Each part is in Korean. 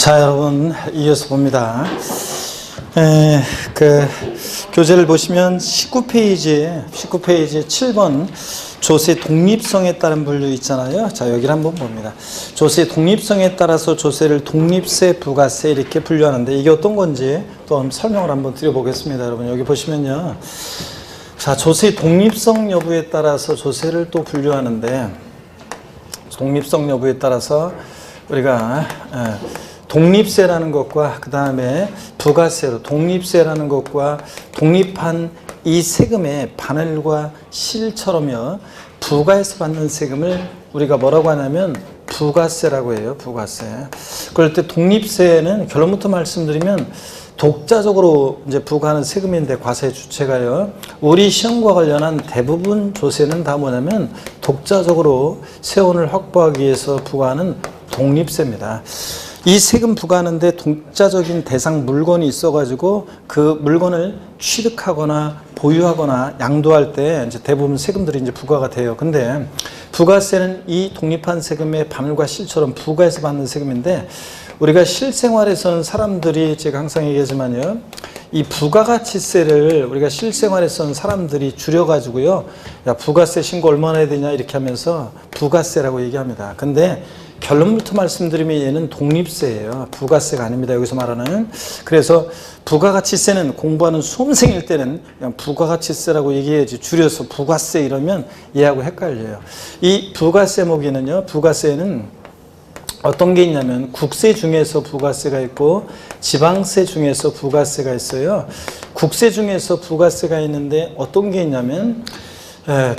자, 여러분, 이어서 봅니다. 교재를 보시면 19페이지 7번 조세의 독립성에 따른 분류 있잖아요. 자, 여기를 한번 봅니다. 조세의 독립성에 따라서 조세를 독립세, 부가세 이렇게 분류하는데 이게 어떤 건지 또 설명을 한번 드려보겠습니다. 여러분, 여기 보시면요. 자, 조세의 독립성 여부에 따라서 조세를 또 분류하는데 독립성 여부에 따라서 우리가 독립세라는 것과 그 다음에 부가세로 독립세라는 것과 독립한 이 세금의 바늘과 실처럼요 부가에서 받는 세금을 우리가 뭐라고 하냐면 부가세라고 해요. 부가세. 그럴 때 독립세는 결론부터 말씀드리면 독자적으로 이제 부과하는 세금인데 과세의 주체가요. 우리 시험과 관련한 대부분 조세는 다 뭐냐면 독자적으로 세원을 확보하기 위해서 부과하는 독립세입니다. 이 세금 부과하는데 독자적인 대상 물건이 있어가지고 그 물건을 취득하거나 보유하거나 양도할 때 이제 대부분 세금들이 이제 부과가 돼요. 근데 부가세는 이 독립한 세금의 바늘과 실처럼 부과해서 받는 세금인데 우리가 실생활에서는 사람들이 제가 항상 얘기하지만요. 이 부가가치세를 우리가 실생활에서는 사람들이 줄여가지고요. 야, 부가세 신고 얼마나 해야 되냐 이렇게 하면서 부가세라고 얘기합니다. 근데 결론부터 말씀드리면 얘는 독립세예요. 부가세가 아닙니다. 여기서 말하는. 그래서 부가가치세는 공부하는 수험생일 때는 그냥 부가가치세라고 얘기해야지 줄여서 부가세 이러면 얘하고 헷갈려요. 이 부가세목에는요. 부가세는 어떤 게 있냐면 국세 중에서 부가세가 있고 지방세 중에서 부가세가 있어요. 국세 중에서 부가세가 있는데 어떤 게 있냐면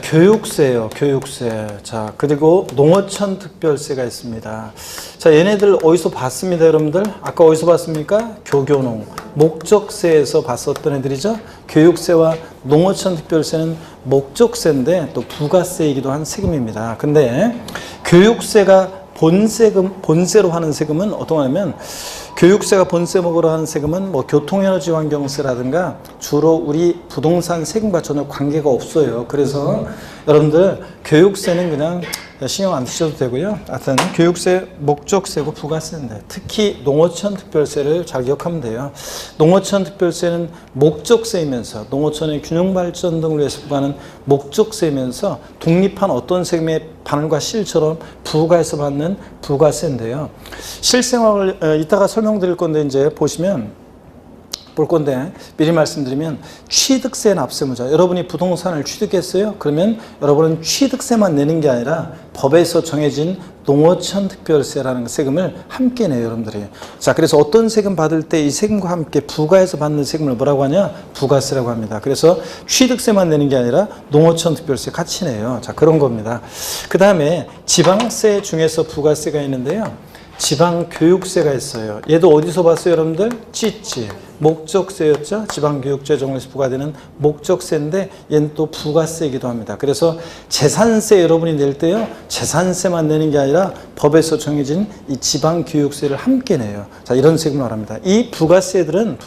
교육세예요. 교육세. 자, 그리고 농어촌 특별세가 있습니다. 자, 얘네들 어디서 봤습니다, 여러분들? 아까 어디서 봤습니까? 교교농. 목적세에서 봤었던 애들이죠. 교육세와 농어촌 특별세는 목적세인데 또 부가세이기도 한 세금입니다. 근데 교육세가 본세로 하는 세금은 어떤 거냐면 교육세가 본세목으로 하는 세금은 뭐 교통에너지환경세라든가 주로 우리 부동산 세금과 전혀 관계가 없어요. 그래서 여러분들 교육세는 그냥 신경 안 쓰셔도 되고요. 하여튼 교육세 목적세고 부가세인데 특히 농어촌 특별세를 잘 기억하면 돼요. 농어촌 특별세는 목적세이면서 농어촌의 균형 발전 등을 위해서 부과하는 목적세이면서 독립한 어떤 세금의 바늘과 실처럼 부과해서 받는 부가세인데요. 실생활을 이따가 설명드릴 건데 이제 보시면 볼 건데 미리 말씀드리면 취득세 납세무자 여러분이 부동산을 취득했어요. 그러면 여러분은 취득세만 내는 게 아니라 법에서 정해진 농어촌 특별세라는 세금을 함께 내요. 여러분들이. 자, 그래서 어떤 세금 받을 때 이 세금과 함께 부과해서 받는 세금을 뭐라고 하냐? 부가세라고 합니다. 그래서 취득세만 내는 게 아니라 농어촌 특별세 같이 내요. 자, 그런 겁니다. 그 다음에 지방세 중에서 부가세가 있는데요. 지방교육세가 있어요. 얘도 어디서 봤어요, 여러분들? 찌찌. 목적세였죠. 지방교육세 정에서 부과되는 목적세인데 얘는 또 부가세이기도 합니다. 그래서 재산세 여러분이 낼 때요. 재산세만 내는 게 아니라 법에서 정해진 이 지방교육세를 함께 내요. 자, 이런 세금을 말합니다. 이 부가세들은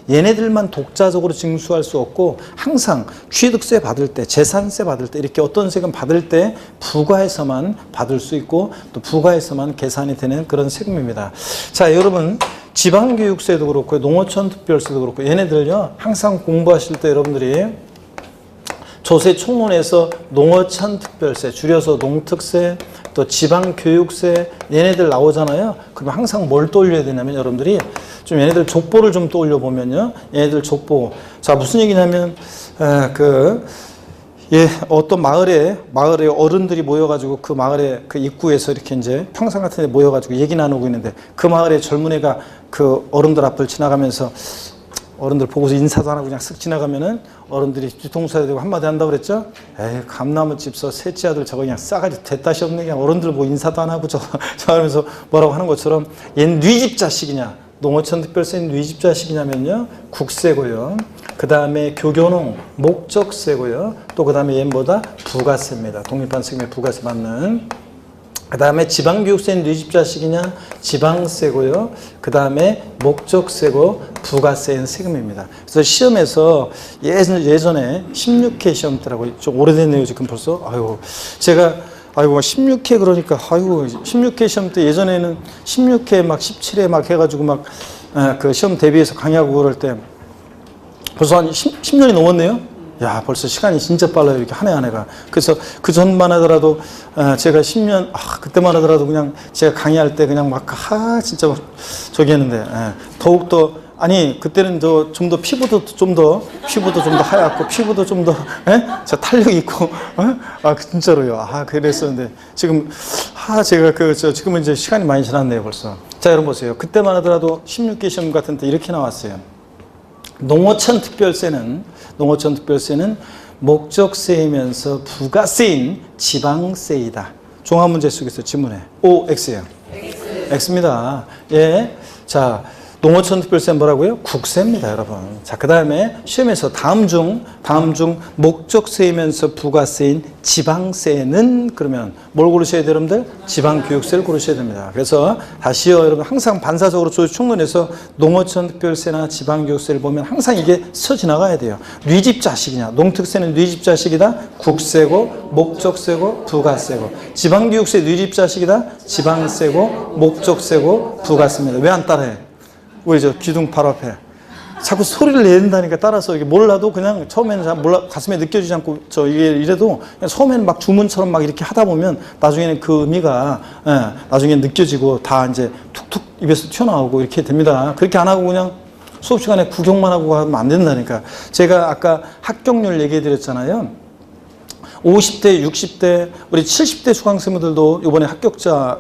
얘네들만 독자적으로 징수할 수 없고 항상 취득세 받을 때, 재산세 받을 때 이렇게 어떤 세금 받을 때 부과해서만 받을 수 있고 또 부과해서만 계산이 되는 그런 세금입니다. 자, 여러분 지방교육세도 그렇고 농어촌 특별세도 그렇고 얘네들요 항상 공부하실 때 여러분들이 조세 총론에서 농어촌 특별세 줄여서 농특세 또 지방교육세 얘네들 나오잖아요. 그럼 항상 뭘 떠올려야 되냐면 여러분들이 좀 얘네들 족보를 좀 떠올려 보면요 얘네들 족보 자 무슨 얘기냐면 어떤 마을에 어른들이 모여가지고 그 마을에 그 입구에서 이렇게 이제 평상 같은 데 모여가지고 얘기 나누고 있는데 그 마을에 젊은 애가 그 어른들 앞을 지나가면서 어른들 보고서 인사도 안 하고 그냥 쓱 지나가면은 어른들이 뒤통수 해야 되고 한마디 한다고 그랬죠? 에이, 감나무집서 셋째 아들 저거 그냥 싸가지 대따시 없는 그냥 어른들 뭐 인사도 안 하고 저 하면서 뭐라고 하는 것처럼 얘는 뉘집 자식이냐? 농어촌 특별세는 뉘집 자식이냐면요 국세고요. 그 다음에 교교농 목적세고요. 또 그 다음에 얘는 뭐다? 부가세입니다. 독립한 세금의 부가세 받는. 그 다음에 지방교육세는 뉘집 자식이냐? 지방세고요. 그 다음에 목적세고 부가세는 세금입니다. 그래서 시험에서 예전에 16회 시험 때라고 좀 오래됐네요. 지금 벌써. 아유, 제가 아이고 16회 그러니까 아이고 16회 시험 때 예전에는 16회 막 17회 막 해가지고 막 그 시험 대비해서 강의하고 그럴 때 벌써 한 10년이 넘었네요. 야, 벌써 시간이 진짜 빨라요. 이렇게 한 해 한 해가. 그래서 그 전만 하더라도 제가 10년 그때만 하더라도 그냥 제가 강의할 때 그냥 막 진짜 저기 했는데 더욱더 아니 그때는 좀 더 피부도 좀 더 하얗고 피부도 좀 더 탄력 있고 진짜로요. 그랬었는데 지금 제가 지금은 이제 시간이 많이 지났네요 벌써. 자 여러분 보세요. 그때만 하더라도 16개 시험 같은 때 이렇게 나왔어요. 농어촌 특별세는 목적세이면서 부가세인 지방세이다. 종합문제 속에서 지문에 O, X예요. X입니다. 예. 자, 농어촌 특별세는 뭐라고요? 국세입니다, 여러분. 자, 그 다음에 시험에서 다음 중 목적세이면서 부가세인 지방세는 그러면 뭘 고르셔야 돼요, 여러분들? 지방교육세를 고르셔야 됩니다. 그래서 다시요, 여러분 항상 반사적으로 총론에서 농어촌 특별세나 지방교육세를 보면 항상 이게 서 지나가야 돼요. 뉘집자식이냐? 농특세는 뉘집자식이다. 국세고 목적세고 부가세고. 지방교육세 뉘집자식이다. 지방세고 목적세고 부가세입니다. 왜 안 따라해? 왜 저 기둥 바로 앞에 자꾸 소리를 내는다니까 따라서 이게 몰라도 그냥 처음에는 잘 몰라 가슴에 느껴지지 않고 이게 이래도 그냥 처음에는 막 주문처럼 막 이렇게 하다 보면 나중에는 그 의미가 나중에 느껴지고 다 이제 툭툭 입에서 튀어나오고 이렇게 됩니다. 그렇게 안 하고 그냥 수업 시간에 구경만 하고 하면 안 된다니까. 제가 아까 합격률 얘기해 드렸잖아요. 50대, 60대, 우리 70대 수강생분들도 이번에 합격자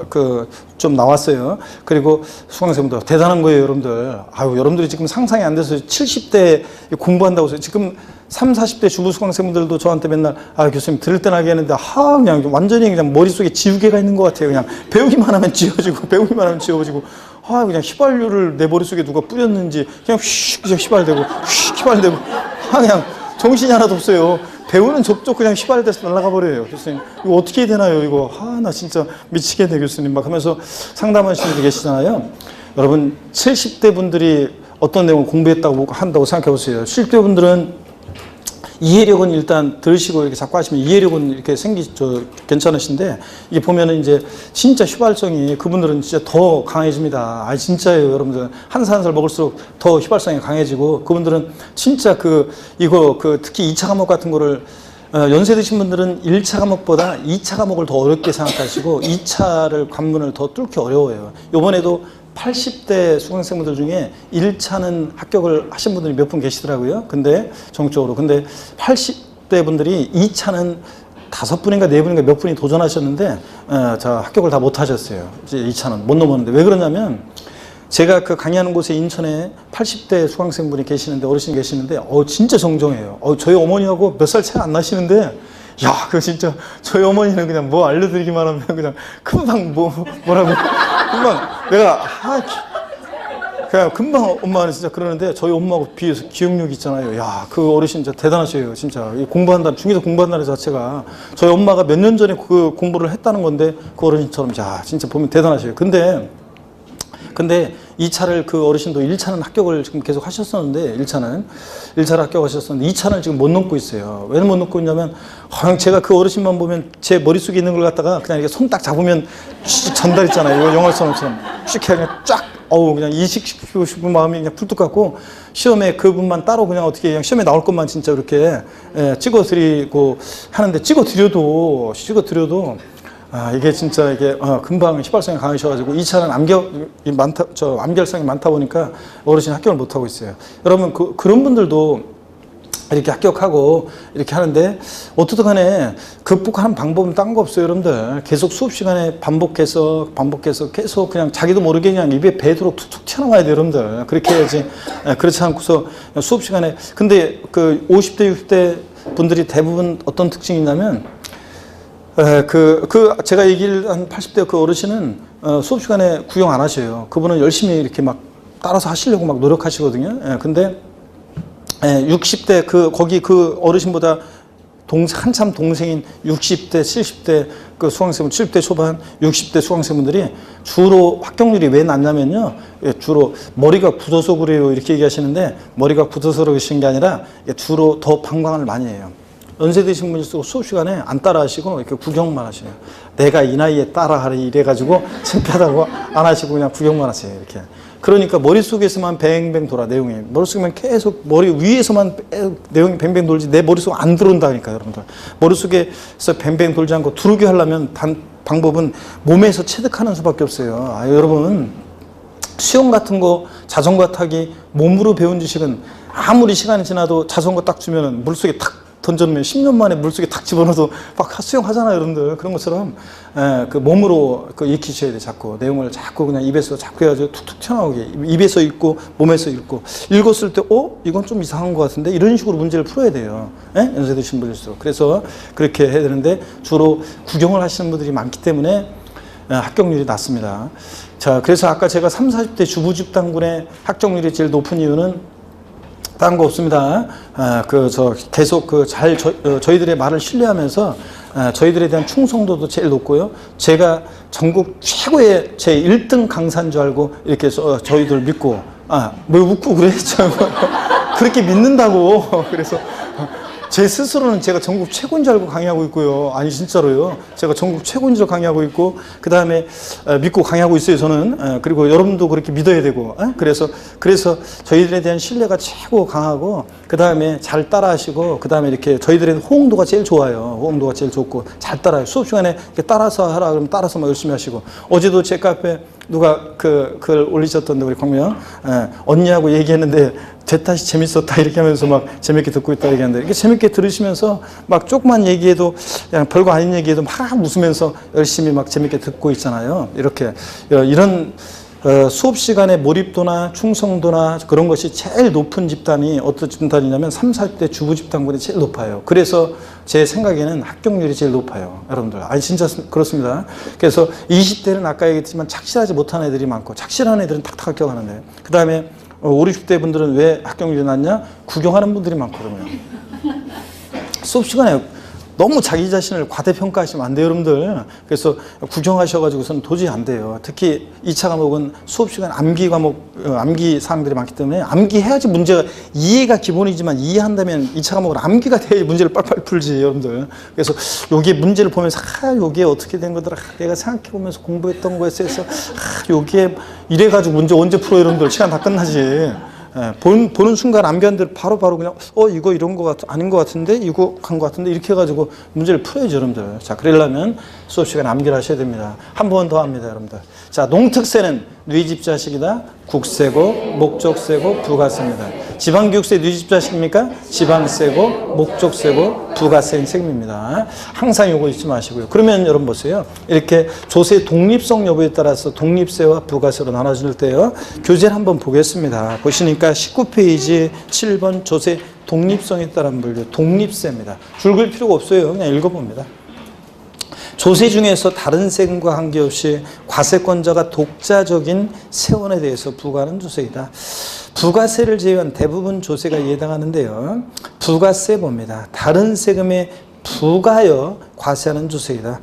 좀 나왔어요. 그리고 수강생분들 대단한 거예요, 여러분들. 여러분들이 지금 상상이 안 돼서 70대 공부한다고 해서 지금 30, 40대 주부 수강생분들도 저한테 맨날 교수님 들을 때는 하겠는데 그냥 완전히 그냥 머릿속에 지우개가 있는 것 같아요. 그냥 배우기만 하면 지워지고 그냥 휘발유를 내 머릿속에 누가 뿌렸는지 그냥 휘발되고 그냥 정신이 하나도 없어요. 배우는 족족 그냥 휘발돼서 날아가 버려요. 교수님 이거 어떻게 해야 되나요? 이거 나 진짜 미치겠네 교수님 막 하면서 상담하시는 분들 계시잖아요. 여러분 70대 분들이 어떤 내용을 한다고 생각해 보세요. 70대 분들은 이해력은 일단 들으시고 이렇게 자꾸 하시면 이해력은 이렇게 괜찮으신데 이게 보면은 이제 진짜 휘발성이 그분들은 진짜 더 강해집니다. 진짜예요, 여러분들. 한 살 한 살 먹을수록 더 휘발성이 강해지고 그분들은 진짜 특히 2차 과목 같은 거를 연세 드신 분들은 1차 과목보다 2차 과목을 더 어렵게 생각하시고 2차를 관문을 더 뚫기 어려워요. 요번에도 80대 수강생분들 중에 1차는 합격을 하신 분들이 몇 분 계시더라고요. 근데 정적으로. 근데 80대 분들이 2차는 5분인가 4분인가 몇 분이 도전하셨는데 합격을 다 못 하셨어요. 이제 2차는 못 넘었는데 왜 그러냐면 제가 강의하는 곳에 인천에 80대 수강생분이 계시는데 어르신이 계시는데 진짜 정정해요. 저희 어머니하고 몇 살 차이 안 나시는데 그거 진짜 저희 어머니는 그냥 뭐 알려드리기만 하면 그냥 금방 뭐라고 금방 내가 그냥 금방 엄마는 진짜 그러는데 저희 엄마하고 비해서 기억력이 있잖아요. 그 어르신 진짜 대단하셔요. 진짜 중에서 공부한다는 자체가 저희 엄마가 몇 년 전에 그 공부를 했다는 건데 그 어르신처럼 진짜 보면 대단하셔요. 근데 2차를 그 어르신도 1차는 합격을 지금 계속 하셨었는데 1차를 합격하셨었는데 2차는 지금 못 넘고 있어요. 왜 못 넘고 있냐면 제가 그 어르신만 보면 제 머릿속에 있는 걸 갖다가 그냥 이렇게 손 딱 잡으면 전달했잖아요. 이거 영화처럼 슉 그냥 쫙 그냥 이식시키고 싶은 마음이 그냥 불뚝 같고 시험에 그분만 따로 그냥 어떻게 그냥 시험에 나올 것만 진짜 이렇게 찍어드리고 하는데 찍어드려도 이게 진짜 금방 휘발성이 강하셔가지고 2차는 암결성이 많다 보니까 어르신 합격을 못 하고 있어요. 여러분 그런 분들도 이렇게 합격하고 이렇게 하는데 어떻든 간에 극복하는 방법은 딴 거 없어요, 여러분들. 계속 수업 시간에 반복해서 계속 그냥 자기도 모르게 그냥 입에 배도록 툭툭 튀어나와야 돼요, 여러분들. 그렇게 해야지. 그렇지 않고서 수업 시간에 근데 50대 60대 분들이 대부분 어떤 특징이 있냐면 제가 얘기를 한 80대 그 어르신은 수업 시간에 구경 안 하셔요. 그분은 열심히 이렇게 막 따라서 하시려고 막 노력하시거든요. 근데 60대 거기 그 어르신보다 한참 동생인 60대, 70대 그 수강생분, 70대 초반, 60대 수강생분들이 주로 합격률이 왜 낮냐면요. 주로 머리가 굳어서 그래요. 이렇게 얘기하시는데 머리가 굳어서 그러시는 게 아니라 주로 더 방광을 많이 해요. 연세 드신 분일수록 수업 시간에 안 따라 하시고 이렇게 구경만 하시네요. 내가 이 나이에 따라하리 이래가지고 창피하다고 안 하시고 그냥 구경만 하세요. 이렇게. 그러니까 머릿속에서만 뱅뱅 돌아, 내용이. 머릿속에만 계속 머리 위에서만 내용이 뱅뱅 돌지 내 머릿속 안 들어온다니까요, 여러분들. 머릿속에서 뱅뱅 돌지 않고 두르게 하려면 방법은 몸에서 체득하는 수밖에 없어요. 여러분, 수영 같은 거, 자전거 타기, 몸으로 배운 지식은 아무리 시간이 지나도 자전거 딱 주면은 물속에 탁 던져놓으면 10년 만에 물속에 탁 집어넣어도 막 수영하잖아요, 여러분들. 그런 것처럼 그 몸으로 익히셔야 돼. 자꾸 내용을 자꾸 그냥 입에서 자꾸 해가지고 툭툭 튀어나오게. 입에서 읽고 몸에서 읽고 읽었을 때 이건 좀 이상한 것 같은데 이런 식으로 문제를 풀어야 돼요. 연세 드신 분일수록. 그래서 그렇게 해야 되는데 주로 구경을 하시는 분들이 많기 때문에 합격률이 낮습니다. 자, 그래서 아까 제가 30, 40대 주부집단군의 합격률이 제일 높은 이유는 다른 거 없습니다. 계속 저희들의 말을 신뢰하면서 저희들에 대한 충성도도 제일 높고요. 제가 전국 최고의 제 1등 강사인 줄 알고 이렇게 저희들 믿고, 뭐 웃고 그래? 그렇게 믿는다고. 그래서 제 스스로는 제가 전국 최고인 줄 알고 강의하고 있고요. 아니, 진짜로요. 제가 전국 최고인 줄 강의하고 있고, 그 다음에 믿고 강의하고 있어요, 저는. 그리고 여러분도 그렇게 믿어야 되고. 그래서 저희들에 대한 신뢰가 최고 강하고, 그 다음에 잘 따라 하시고, 그 다음에 이렇게 저희들의 호응도가 제일 좋아요. 호응도가 제일 좋고, 잘 따라요. 수업 시간에 이렇게 따라서 하라 그러면 따라서 막 열심히 하시고. 어제도 제 카페 누가 글 올리셨던데, 우리 광명. 언니하고 얘기했는데, 제 탓이 재밌었다 이렇게 하면서 막 재밌게 듣고 있다 얘기하는데, 이렇게 재밌게 들으시면서 막 조그만 얘기해도 그냥 별거 아닌 얘기해도 막 웃으면서 열심히 막 재밌게 듣고 있잖아요. 이렇게 이런 수업 시간의 몰입도나 충성도나 그런 것이 제일 높은 집단이 어떤 집단이냐면 30, 40대 주부 집단군이 제일 높아요. 그래서 제 생각에는 합격률이 제일 높아요, 여러분들. 아니, 진짜 그렇습니다. 그래서 20대는 아까 얘기했지만 착실하지 못한 애들이 많고, 착실한 애들은 탁탁 합격하는데, 그 다음에 5, 60대 분들은 왜 합격률이 낮냐? 구경하는 분들이 많거든요. 수업 시간에 너무 자기 자신을 과대평가하시면 안 돼요, 여러분들. 그래서 구경하셔가지고서는 도저히 안 돼요. 특히 2차 과목은 수업 시간 암기 사항들이 많기 때문에 암기해야지 문제가, 이해가 기본이지만 이해한다면 2차 과목은 암기가 돼야 문제를 빨빨 풀지, 여러분들. 그래서 여기에 문제를 보면서, 여기에 어떻게 된 거더라. 내가 생각해보면서 공부했던 거에서 여기에 이래가지고 문제 언제 풀어, 여러분들. 시간 다 끝나지. 보는 순간 암기한들 바로 그냥 이거 이런 거 아닌 것 같은데 이거 간 것 같은데 이렇게 해가지고 문제를 풀어야죠, 여러분들. 자, 그러려면 수업 시간에 암기를 하셔야 됩니다. 한 번 더 합니다, 여러분들. 자, 농특세는 뉘집자식이다. 국세고 목적세고 부가세입니다. 지방교육세 뉘집자식입니까? 지방세고 목적세고 부가세인 책임입니다. 항상 요거 잊지 마시고요. 그러면 여러분 보세요. 이렇게 조세 독립성 여부에 따라서 독립세와 부가세로 나눠질 때요. 교재를 한번 보겠습니다. 보시니까 19페이지 7번 조세 독립성에 따른 분류 독립세입니다. 줄 그을 필요가 없어요. 그냥 읽어봅니다. 조세 중에서 다른 세금과 관계없이 과세권자가 독자적인 세원에 대해서 부과하는 조세이다. 부가세를 제외한 대부분 조세가 해당하는데요. 부가세 봅니다. 다른 세금에 부과하여 과세하는 조세이다.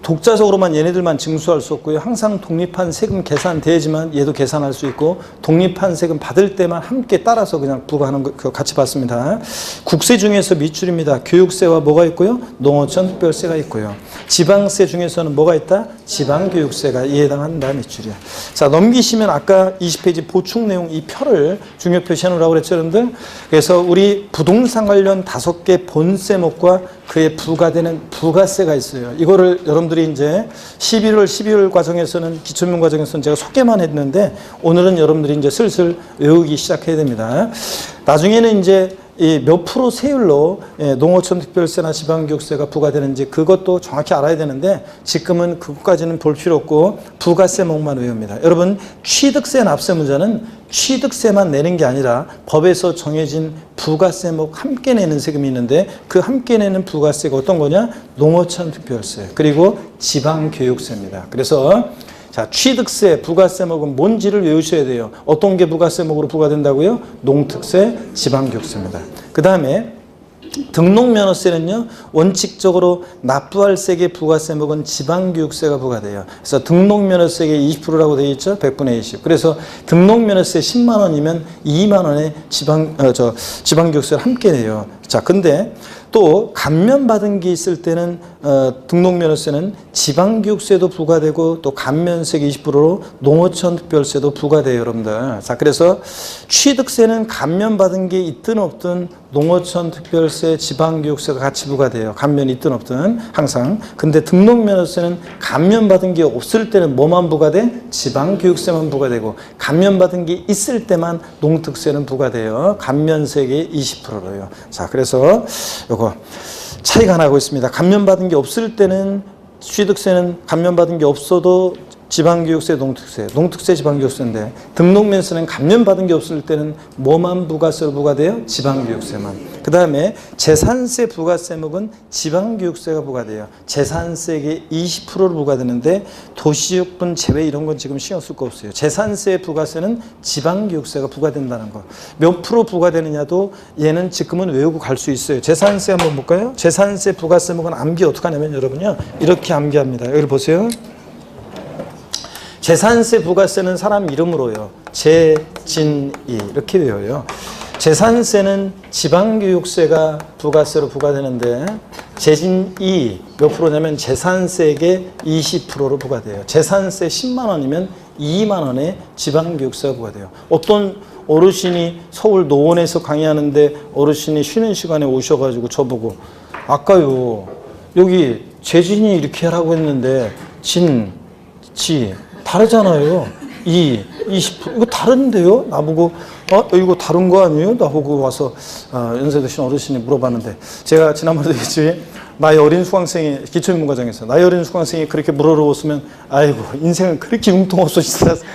독자적으로만 얘네들만 징수할 수 없고요. 항상 독립한 세금 계산돼야지만 얘도 계산할 수 있고, 독립한 세금 받을 때만 함께 따라서 그냥 부과하는 거 같이 받습니다. 국세 중에서 밑줄입니다. 교육세와 뭐가 있고요? 농어촌 특별세가 있고요. 지방세 중에서는 뭐가 있다? 지방교육세가 이에 해당한다. 밑줄이야. 자, 넘기시면 아까 20페이지 보충 내용 이 표를 중요 표시해 놓으라고 그랬죠, 여러분들? 그래서 우리 부동산 관련 5개 본세목과 그에 부과되는 부가세가 있어요. 이거를 여러분들이 이제 11월, 12월 과정에서는, 기초면 과정에서는 제가 소개만 했는데, 오늘은 여러분들이 이제 슬슬 외우기 시작해야 됩니다. 나중에는 이제 이 몇 프로 세율로 농어촌 특별세나 지방교육세가 부과되는지 그것도 정확히 알아야 되는데, 지금은 그것까지는 볼 필요 없고 부가세목만 외웁니다. 여러분, 취득세 납세 문제는 취득세만 내는 게 아니라 법에서 정해진 부가세목 함께 내는 세금이 있는데, 그 함께 내는 부가세가 어떤 거냐? 농어촌 특별세 그리고 지방교육세입니다. 그래서 자, 취득세, 부가세목은 뭔지를 외우셔야 돼요. 어떤 게 부가세목으로 부과된다고요? 농특세, 지방교육세입니다. 그 다음에 등록면허세는요, 원칙적으로 납부할 세계 부가세목은 지방교육세가 부과돼요. 그래서 등록면허세가 20%라고 되어 있죠? 100분의 20. 그래서 등록면허세 10만 원이면 2만 원의 지방교육세를 함께 내요. 자, 근데 또 감면받은 게 있을 때는 등록면허세는 지방교육세도 부과되고 또 감면세 20%로 농어촌 특별세도 부과돼요, 여러분들. 자, 그래서 취득세는 감면받은 게 있든 없든 농어촌 특별세, 지방교육세가 같이 부과돼요. 감면이 있든 없든 항상. 근데 등록면허세는 감면받은 게 없을 때는 뭐만 부과돼? 지방교육세만 부과되고 감면받은 게 있을 때만 농특세는 부과돼요. 감면세의 20%로요. 자, 그래서 요거 차이가 나고 있습니다. 감면받은 게 없을 때는 취득세는 감면받은 게 없어도 지방교육세, 농특세, 지방교육세인데 등록면세는 감면받은 게 없을 때는 뭐만 부가세로 부과돼요? 지방교육세만. 그 다음에 재산세 부가세목은 지방교육세가 부과돼요. 재산세의 20%를 부과되는데 도시유분 제외 이런 건 지금 신경 쓸 거 없어요. 재산세 부가세는 지방교육세가 부과된다는 거. 몇 프로 부과되느냐도 얘는 지금은 외우고 갈 수 있어요. 재산세 한번 볼까요? 재산세 부가세목은 암기 어떻게 하냐면 여러분요. 이렇게 암기합니다. 여기 보세요. 재산세 부가세는 사람 이름으로요. 재진이 이렇게 외워요. 재산세는 지방교육세가 부가세로 부과되는데 재진이 몇 프로냐면 재산세의 20%로 부과돼요. 재산세 10만 원이면 2만 원의 지방교육세가 부과돼요. 어떤 어르신이 서울 노원에서 강의하는데 어르신이 쉬는 시간에 오셔가지고 저보고 아까요 여기 재진이 이렇게 하라고 했는데 진, 지 다르잖아요. 20% 이거 다른데요? 나보고 이거 다른 거 아니에요? 나보고 와서 연세 드신 어르신이 물어봤는데 제가 지난번에도 얘기했지 나이 어린 수강생이 기초인문과정에서 나이 어린 수강생이 그렇게 물어보았으면 아이고 인생은 그렇게 융통없어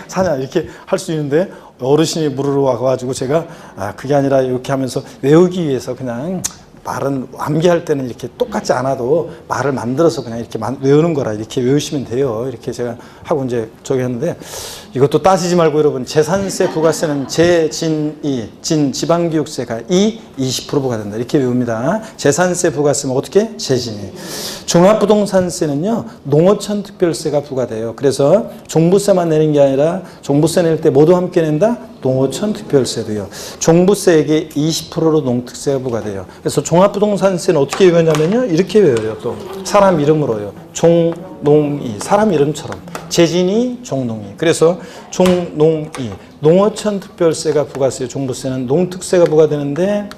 사냐 이렇게 할 수 있는데 어르신이 물으러 와가지고 제가 그게 아니라 이렇게 하면서 외우기 위해서 그냥 말은 암기할 때는 이렇게 똑같지 않아도 말을 만들어서 그냥 이렇게 외우는 거라 이렇게 외우시면 돼요. 이렇게 제가 하고 이제 저기 했는데 이것도 따지지 말고 여러분 재산세 부가세는 재진이 진 지방교육세가 20% 부과된다. 이렇게 외웁니다. 재산세 부가세는 어떻게? 재진이. 종합부동산세는요. 농어촌 특별세가 부과돼요. 그래서 종부세만 내는 게 아니라 종부세 낼 때 모두 함께 낸다? 농어촌 특별세도요. 종부세액의 20%로 농특세가 부과돼요. 그래서 종합부동산세는 어떻게 외우냐면요. 이렇게 외워요. 또 사람 이름으로요. 종농이 사람 이름처럼 재진이 종농이. 그래서 종농이 농어촌 특별세가 부과세요. 종부세는 농특세가 부과되는데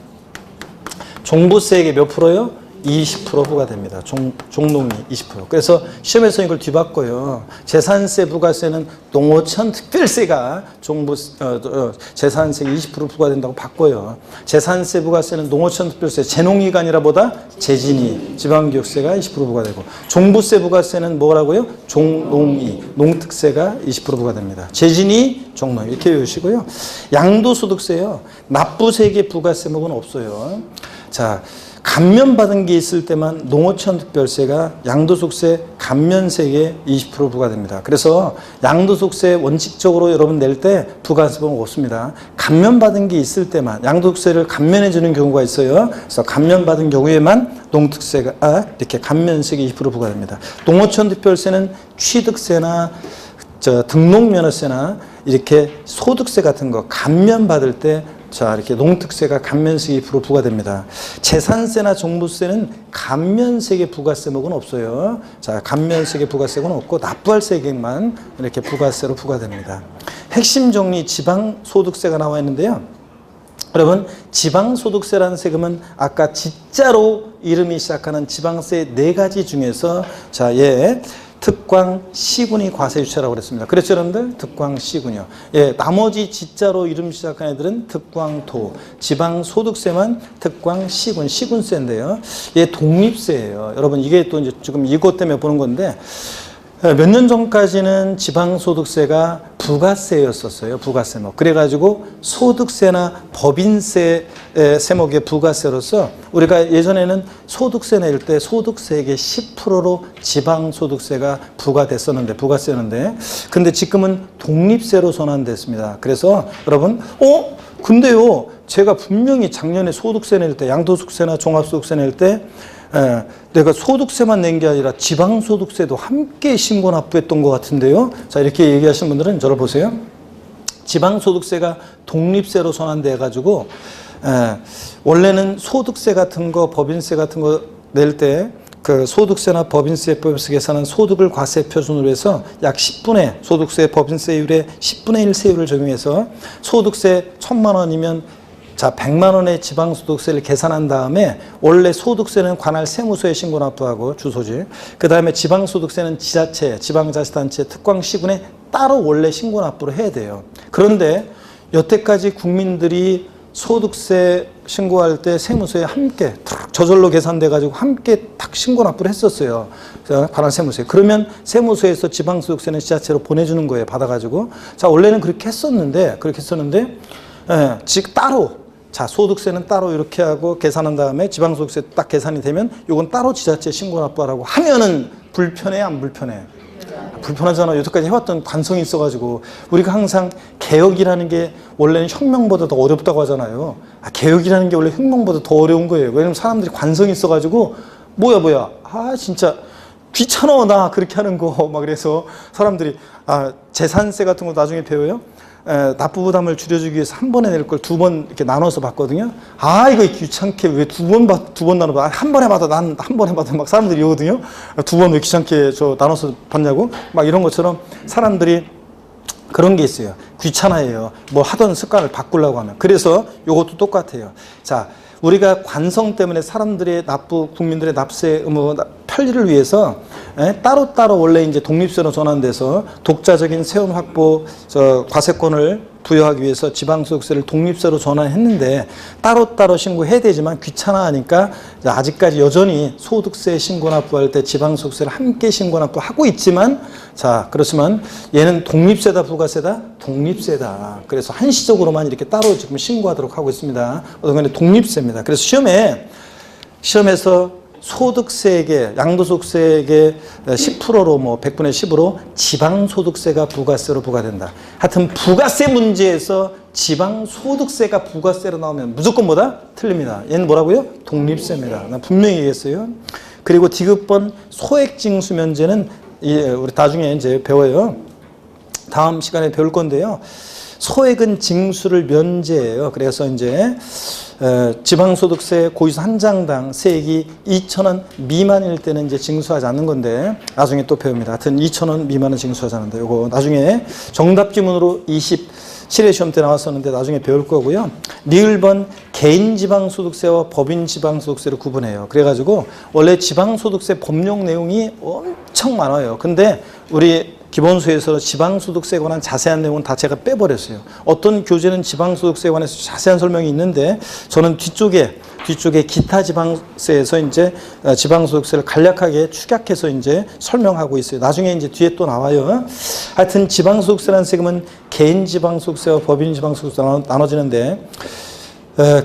종부세액의 몇 프로요? 20% 부과됩니다. 종농이 20%. 그래서 시험에서 이걸 뒤바꿔요. 재산세 부가세는 농어촌 특별세가 재산세 20% 부과된다고 바꿔요. 재산세 부가세는 농어촌 특별세 재농이가 아니라 뭐다? 재진이 지방교육세가 20% 부과되고 종부세 부가세는 뭐라고요? 종농이 농특세가 20% 부과됩니다. 재진이 종농 이렇게 외우시고요. 양도소득세요. 납부세계 부가세목은 없어요. 자. 감면받은 게 있을 때만 농어촌 특별세가 양도소득세 감면세에 20% 부과됩니다. 그래서 양도소득세 원칙적으로 여러분 낼 때 부가세목은 없습니다. 감면받은 게 있을 때만 양도소득세를 감면해 주는 경우가 있어요. 그래서 감면받은 경우에만 농특세가 이렇게 감면세가 20% 부과됩니다. 농어촌 특별세는 취득세나 등록면허세나 이렇게 소득세 같은 거 감면받을 때 이렇게 농특세가 감면세 2% 부과됩니다. 재산세나 종부세는 감면세계 부가세목은 없어요. 자, 감면세계 부가세는 없고 납부할 세액만 이렇게 부가세로 부과됩니다. 핵심 정리 지방소득세가 나와 있는데요. 여러분, 지방소득세라는 세금은 아까 지자로 이름이 시작하는 지방세 4가지 중에서 특광, 시군이 과세 유치라고 그랬습니다. 그랬죠, 여러분들? 특광, 시군이요. 나머지 지자로 이름 시작한 애들은 특광도, 지방소득세만 특광, 시군, 시군세인데요. 독립세예요. 여러분, 이게 또 이제 지금 이것 때문에 보는 건데, 몇 년 전까지는 지방소득세가 부가세였었어요. 부가세목. 그래가지고 소득세나 법인세 세목의 부가세로서 우리가 예전에는 소득세 낼 때 소득세액의 10%로 지방소득세가 부과됐었는데, 부가세였는데, 근데 지금은 독립세로 전환됐습니다. 그래서 여러분, 근데요, 제가 분명히 작년에 소득세 낼 때, 양도소득세나 종합소득세 낼 때, 내가 소득세만 낸 게 아니라 지방소득세도 함께 신고 납부했던 것 같은데요. 자, 이렇게 얘기하시는 분들은 저를 보세요. 지방소득세가 독립세로 전환돼 가지고 원래는 소득세 같은 거, 법인세 같은 거 낼 때 그 소득세나 법인세법에서 계산한 소득을 과세 표준으로 해서 약 10분의 소득세 법인세율의 10분의 1 세율을 적용해서 소득세 1,000만 원이면 자 100만 원의 지방소득세를 계산한 다음에 원래 소득세는 관할 세무서에 신고 납부하고 주소지, 그 다음에 지방소득세는 지자체, 지방자치단체, 특광시군에 따로 원래 신고 납부를 해야 돼요. 그런데 여태까지 국민들이 소득세 신고할 때 세무서에 함께 저절로 계산돼 가지고 함께 탁 신고 납부를 했었어요. 관할 세무서에. 그러면 세무서에서 지방소득세는 지자체로 보내주는 거예요. 받아가지고. 자 원래는 그렇게 했었는데 즉 따로 자 소득세는 따로 이렇게 하고 계산한 다음에 지방소득세 딱 계산이 되면 이건 따로 지자체 신고 납부하라고 하면은 불편해 안 불편해? 불편하잖아. 여태까지 해왔던 관성이 있어가지고 우리가 항상 개혁이라는 게 원래는 혁명보다 더 어렵다고 하잖아요. 개혁이라는 게 원래 혁명보다 더 어려운 거예요. 왜냐면 사람들이 관성이 있어가지고 뭐야 진짜 귀찮아 나 그렇게 하는 거 막 그래서 사람들이 재산세 같은 거 나중에 배워요. 납부부담을 줄여주기 위해서 한 번에 낼 걸 두 번 이렇게 나눠서 받거든요. 이거 귀찮게 왜 두 번 나눠 봐? 한 번에 받아. 난 한 번에 받아. 막 사람들이 이러거든요. 두 번 왜 귀찮게 나눠서 받냐고? 막 이런 것처럼 사람들이 그런 게 있어요. 귀찮아해요. 뭐 하던 습관을 바꾸려고 하면. 그래서 이것도 똑같아요. 자, 우리가 관성 때문에 사람들의 국민들의 납세 의무 편리를 위해서 따로따로 원래 이제 독립세로 전환돼서 독자적인 세금 확보 과세권을 부여하기 위해서 지방소득세를 독립세로 전환했는데 따로따로 신고해야 되지만 귀찮아하니까 아직까지 여전히 소득세 신고 납부할 때 지방소득세를 함께 신고 납부하고 있지만 자 그렇지만 얘는 독립세다 부가세다? 독립세다. 그래서 한시적으로만 이렇게 따로 지금 신고하도록 하고 있습니다. 어떤 독립세입니다. 그래서 시험에서 소득세에게 양도소득세에게 10%로 뭐 100분의 10으로 지방소득세가 부가세로 부과된다. 하여튼 부가세 문제에서 지방소득세가 부가세로 나오면 무조건 뭐다? 틀립니다. 얘는 뭐라고요? 독립세입니다. 나 분명히 얘기했어요. 그리고 디귿번 소액징수면제는 우리 나중에 이제 배워요. 다음 시간에 배울 건데요. 소액은 징수를 면제해요. 그래서 이제 지방소득세 고의소 한 장당 세액이 2,000원 미만일 때는 이제 징수하지 않는 건데 나중에 또 배웁니다. 하여튼 2,000원 미만은 징수하지 않는다. 요거 나중에 정답 지문으로 27회 시험 때 나왔었는데 나중에 배울 거고요. 니을번 개인 지방소득세와 법인 지방소득세를 구분해요. 그래가지고 원래 지방소득세 법령 내용이 엄청 많아요. 근데 우리 기본소에서 지방소득세에 관한 자세한 내용은 다 제가 빼버렸어요. 어떤 교재는 지방소득세에 관해서 자세한 설명이 있는데 저는 뒤쪽에 기타 지방세에서 이제 지방소득세를 간략하게 축약해서 이제 설명하고 있어요. 나중에 이제 뒤에 또 나와요. 하여튼 지방소득세라는 세금은 개인 지방소득세와 법인 지방소득세가 나눠지는데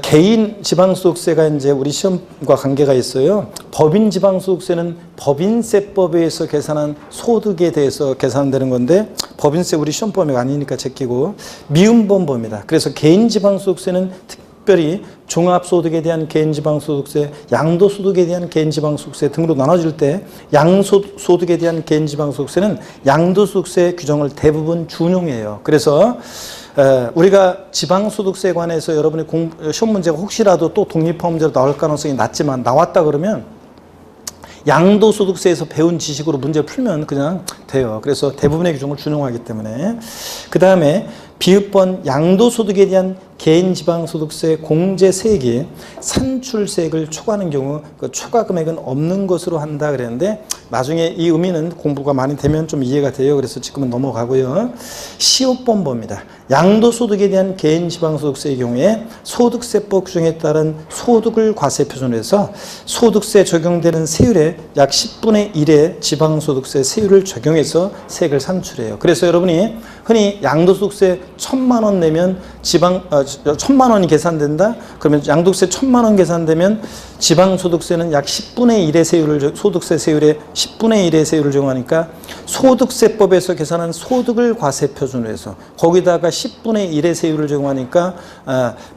개인 지방소득세가 이제 우리 시험과 관계가 있어요. 법인 지방소득세는 법인세법에 의해서 계산한 소득에 대해서 계산되는 건데 법인세 우리 시험 범위가 아니니까 제끼고 미음범법입니다. 그래서 개인 지방소득세는 특별히 종합소득에 대한 개인지방소득세, 양도소득에 대한 개인지방소득세 등으로 나눠질 때 양소득에 대한 개인지방소득세는 양도소득세 규정을 대부분 준용해요. 그래서 우리가 지방소득세에 관해서 여러분이 시험 문제가 혹시라도 또 독립화 문제로 나올 가능성이 낮지만 나왔다 그러면 양도소득세에서 배운 지식으로 문제를 풀면 그냥 돼요. 그래서 대부분의 규정을 준용하기 때문에. 그 다음에 비읍번 양도소득에 대한 개인지방소득세 공제세액이 산출세액을 초과하는 경우 그 초과 금액은 없는 것으로 한다 그랬는데 나중에 이 의미는 공부가 많이 되면 좀 이해가 돼요. 그래서 지금은 넘어가고요. 시옷범법입니다. 양도소득에 대한 개인지방소득세의 경우에 소득세법 규정에 따른 소득을 과세 표준으로 해서 소득세 적용되는 세율의 약 10분의 1의 지방소득세 세율을 적용해서 세액을 산출해요. 그래서 여러분이 흔히 양도소득세 1,000만 원 내면 1,000만 원이 계산된다? 그러면 양도세 1,000만 원 계산되면 지방소득세는 약 10분의 1의 세율을, 소득세 세율의 10분의 1의 세율을 적용하니까 소득세법에서 계산한 소득을 과세 표준으로 해서 거기다가 10분의 1의 세율을 적용하니까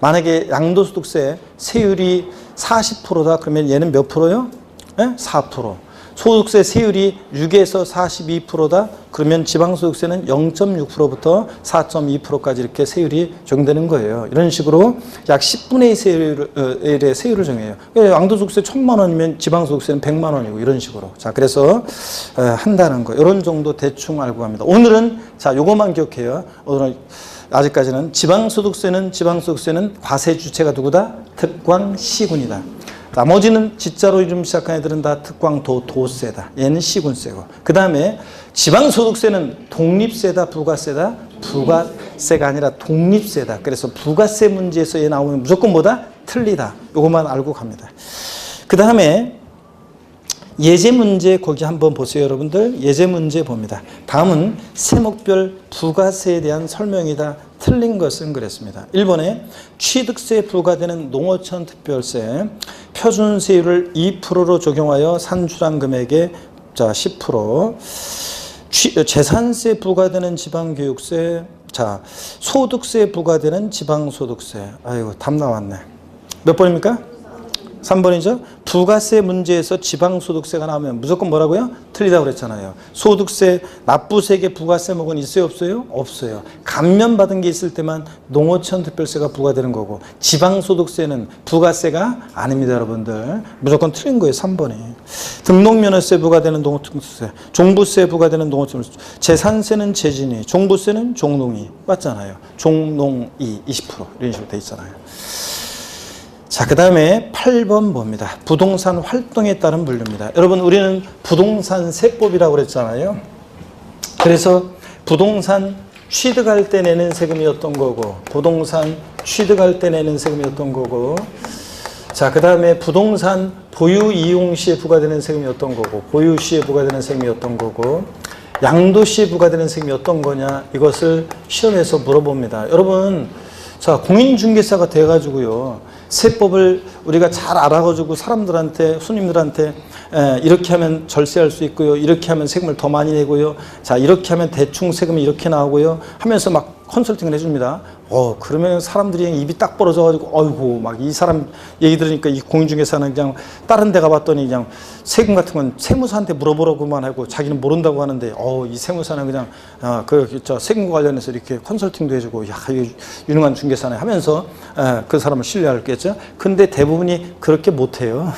만약에 양도소득세 세율이 40%다 그러면 얘는 몇 프로요? 네? 4%. 소득세 세율이 6에서 42%다. 그러면 지방소득세는 0.6%부터 4.2%까지 이렇게 세율이 적용되는 거예요. 이런 식으로 약 10분의 1의 세율을 정해요. 양도소득세 1,000만 원이면 지방소득세는 100만 원이고 이런 식으로. 자, 그래서 한다는 거. 이런 정도 대충 알고 갑니다. 오늘은 자, 요것만 기억해요. 오늘은 아직까지는 지방소득세는 과세 주체가 누구다? 특광시군이다. 나머지는 지자로 이름 시작한 애들은 다 특광도세다. 얘는 시군세고. 그 다음에 지방소득세는 독립세다, 부가세다? 부가세가 아니라 독립세다. 그래서 부가세 문제에서 얘 나오면 무조건 뭐다? 틀리다. 요것만 알고 갑니다. 그 다음에 예제 문제 거기 한번 보세요, 여러분들. 예제 문제 봅니다. 다음은 세목별 부가세에 대한 설명이다. 틀린 것은 그랬습니다. 1번에 취득세 부과되는 농어촌 특별세 표준세율을 2%로 적용하여 산출한 금액의 자 10%, 재산세 부과되는 지방교육세, 자 소득세 부과되는 지방소득세. 아이고 답 나왔네. 몇 번입니까? 3번이죠. 부가세 문제에서 지방소득세가 나오면 무조건 뭐라고요? 틀리다고 그랬잖아요. 소득세, 납부세계 부가세목은 있어요, 없어요? 없어요. 감면받은 게 있을 때만 농어촌 특별세가 부과되는 거고 지방소득세는 부가세가 아닙니다, 여러분들. 무조건 틀린 거예요, 3번이. 등록면허세 부과되는 농어촌 특별세, 종부세 부과되는 농어촌 특별세, 재산세는 재진이, 종부세는 종농이. 맞잖아요. 종농이 20% 이런 식으로 돼 있잖아요. 자, 그 다음에 8번 봅니다. 부동산 활동에 따른 분류입니다. 여러분, 우리는 부동산 세법이라고 그랬잖아요. 그래서 부동산 취득할 때 내는 세금이 어떤 거고, 부동산 취득할 때 내는 세금이 어떤 거고, 자, 그 다음에 부동산 보유 이용 시에 부과되는 세금이 어떤 거고, 보유 시에 부과되는 세금이 어떤 거고, 양도 시에 부과되는 세금이 어떤 거냐, 이것을 시험에서 물어봅니다. 여러분, 자, 공인중개사가 돼가지고요. 세법을 우리가 잘 알아가지고 사람들한테, 손님들한테 이렇게 하면 절세할 수 있고요. 이렇게 하면 세금을 더 많이 내고요. 자, 이렇게 하면 대충 세금이 이렇게 나오고요. 하면서 막 컨설팅을 해줍니다. 그러면 사람들이 입이 딱 벌어져가지고, 어이구, 막 이 사람 얘기 들으니까 이 공인중개사는 그냥 다른 데 가봤더니 그냥 세금 같은 건 세무사한테 물어보라고만 하고 자기는 모른다고 하는데, 이 세무사는 그냥, 세금과 관련해서 이렇게 컨설팅도 해주고, 야, 이 유능한 중개사네 하면서, 그 사람을 신뢰하겠죠. 근데 대부분이 그렇게 못해요.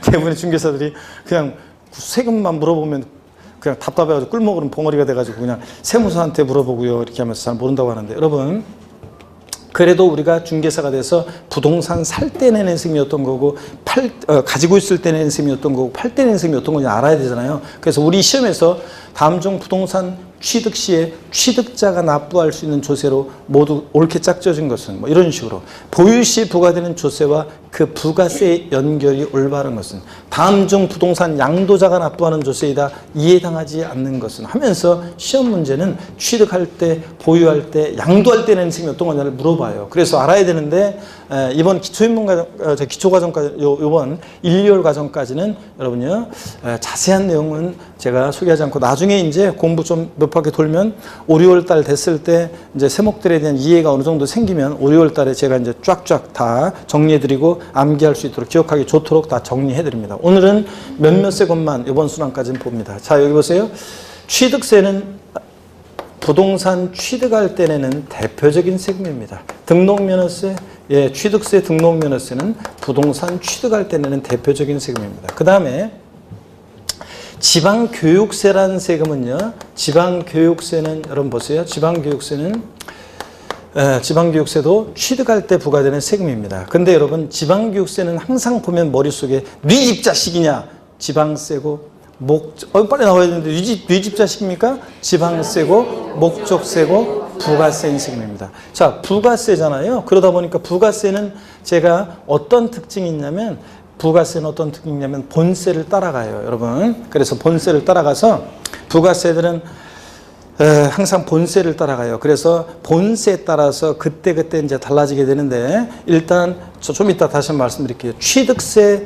대부분의 중개사들이 그냥 세금만 물어보면 그냥 답답해가지고 꿀먹으면 봉어리가 돼가지고 그냥 세무사한테 물어보고요. 이렇게 하면서 잘 모른다고 하는데, 여러분, 그래도 우리가 중개사가 돼서 부동산 살 때 내는 세금이 어떤 거고, 가지고 있을 때 내는 세금이 어떤 거고, 팔 때 내는 세금이 어떤 건지 알아야 되잖아요. 그래서 우리 시험에서 다음 중 부동산 취득 시에 취득자가 납부할 수 있는 조세로 모두 옳게 짝져진 것은 뭐 이런 식으로 보유 시 부과되는 조세와 그 부가세의 연결이 올바른 것은 다음 중 부동산 양도자가 납부하는 조세이다 이해당하지 않는 것은 하면서 시험 문제는 취득할 때, 보유할 때, 양도할 때 내는 세금이 어떤 거냐를 물어봐요. 그래서 알아야 되는데 이번 기초과정까지 이번 1, 2월 과정까지는 여러분요 자세한 내용은 제가 소개하지 않고 나중에 이제 공부 좀 몇 바퀴 돌면 5, 6월 달 됐을 때 이제 세목들에 대한 이해가 어느 정도 생기면 5, 6월 달에 제가 이제 쫙쫙 다 정리해드리고 암기할 수 있도록 기억하기 좋도록 다 정리해드립니다. 오늘은 몇몇 세금만 이번 순환까지는 봅니다. 자, 여기 보세요. 취득세는 부동산 취득할 때 내는 대표적인 세금입니다. 등록면허세, 취득세, 등록면허세는 부동산 취득할 때 내는 대표적인 세금입니다. 그 다음에 지방교육세라는 세금은요. 지방교육세는 여러분 보세요. 지방교육세도 취득할 때 부과되는 세금입니다. 근데 여러분 지방교육세는 항상 보면 머릿속에 네 집 자식이냐? 지방세고 빨리 나와야 되는데 네 집 자식입니까? 지방세고 목적세고 부가세인 세금입니다. 자, 부가세잖아요. 그러다 보니까 부가세는 제가 어떤 특징이 있냐면 부가세는 어떤 특징이 있냐면 본세를 따라가요, 여러분. 그래서 본세를 따라가서 부가세들은 항상 본세를 따라가요. 그래서 본세에 따라서 그때그때 이제 달라지게 되는데 일단 좀 이따 다시 말씀드릴게요. 취득세,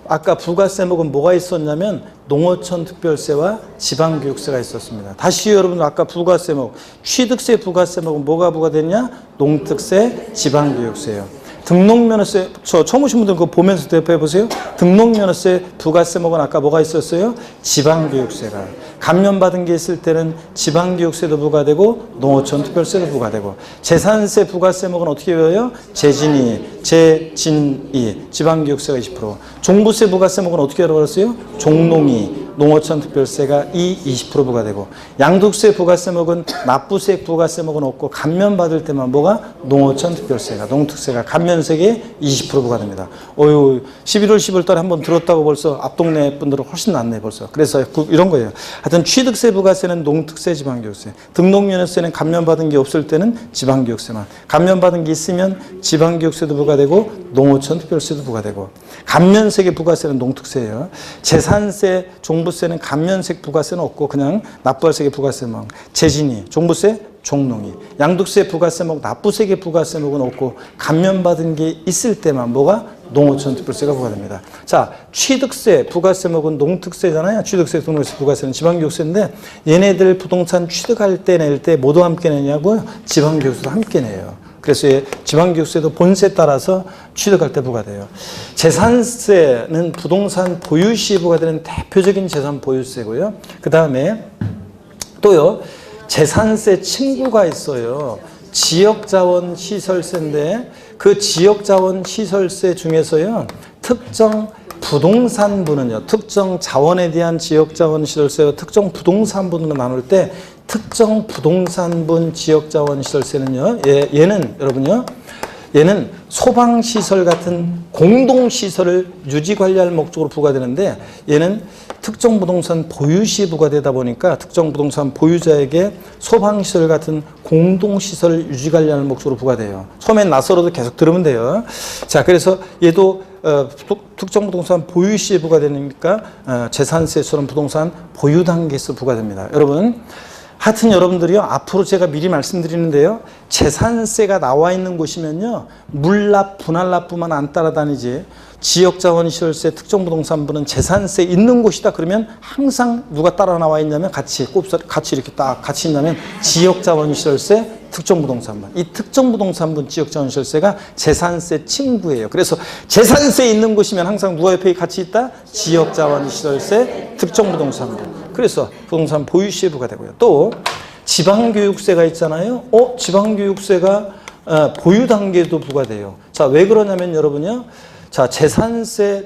아까 부가세목은 뭐가 있었냐면 농어촌 특별세와 지방교육세가 있었습니다. 다시 여러분 아까 부가세목, 취득세 부가세목은 뭐가 부과되냐? 농특세, 지방교육세예요. 등록면허세, 저 처음 오신 분들 그거 보면서 대표해 보세요. 등록면허세, 부가세목은 아까 뭐가 있었어요? 지방교육세가. 감면받은 게 있을 때는 지방교육세도 부과되고 농어촌 특별세도 부과되고, 재산세 부가세목은 어떻게 외워요? 재진이, 재진이, 지방교육세가 20%. 종부세 부가세목은 어떻게 알아버렸어요? 종농이, 농어촌 특별세가 20% 부과되고, 양도세 부가세목은 납부세 부가세목은 없고 감면받을 때만 뭐가? 농어촌 특별세가, 농특세가 감면세계 20% 부과됩니다. 어유 11월 10월 달에 한번 들었다고 벌써 앞 동네 분들은 훨씬 낫네 벌써. 그래서 이런 거예요. 하여튼 취득세 부가세는 농특세 지방교육세, 등록면허세는 감면받은 게 없을 때는 지방교육세만, 감면받은 게 있으면 지방교육세도 부과되고 농어촌 특별세도 부과되고, 감면세계 부가세는 농특세예요. 재산세, 종부세는 감면세 부가세는 없고 그냥 납부할세계 부가세만, 재진이, 종부세, 종농이, 양도세 부가세목, 납부세계 부가세목은 없고 감면받은 게 있을 때만 뭐가? 농어촌 특별세가 부과됩니다. 자, 취득세 부가세목은 농특세잖아요. 취득세, 등록세, 부가세는 지방교육세인데 얘네들 부동산 취득할 때 낼 때 모두 함께 내냐고요? 지방교육세도 함께 내요. 그래서 지방교육세도 본세에 따라서 취득할 때 부과돼요. 재산세는 부동산 보유 시에 부과되는 대표적인 재산 보유세고요. 그 다음에 또요, 재산세 층구가 있어요. 지역자원시설세인데 그 지역자원시설세 중에서요, 특정 부동산분은요, 특정 자원에 대한 지역자원시설세와 특정 부동산분으로 나눌 때 특정 부동산분 지역자원시설세는요, 얘는 여러분요, 얘는 소방시설 같은 공동시설을 유지관리할 목적으로 부과되는데 얘는 특정 부동산 보유시에 부과되다 보니까 특정 부동산 보유자에게 소방시설 같은 공동시설 유지관리하는 목적으로 부과돼요. 처음엔 낯설어도 계속 들으면 돼요. 자, 그래서 얘도 특정 부동산 보유시에 부과되니까 재산세처럼 부동산 보유 단계에서 부과됩니다. 여러분, 하여튼 여러분들이요, 앞으로 제가 미리 말씀드리는데요, 재산세가 나와 있는 곳이면요, 물납, 분할납부만 안 따라다니지, 지역자원시설세, 특정부동산부는 재산세 있는 곳이다 그러면 항상 누가 따라 나와 있냐면 같이 이렇게 딱 같이 있냐면 지역자원시설세, 특정부동산분. 이 특정부동산분 지역자원시설세가 재산세 친구예요. 그래서 재산세 있는 곳이면 항상 누가 옆에 같이 있다? 지역자원시설세, 특정부동산분. 그래서 부동산 보유시에 부과되고요. 또 지방교육세가 있잖아요. 지방교육세가 보유 단계도 부과돼요. 자, 왜 그러냐면 여러분요, 자, 재산세,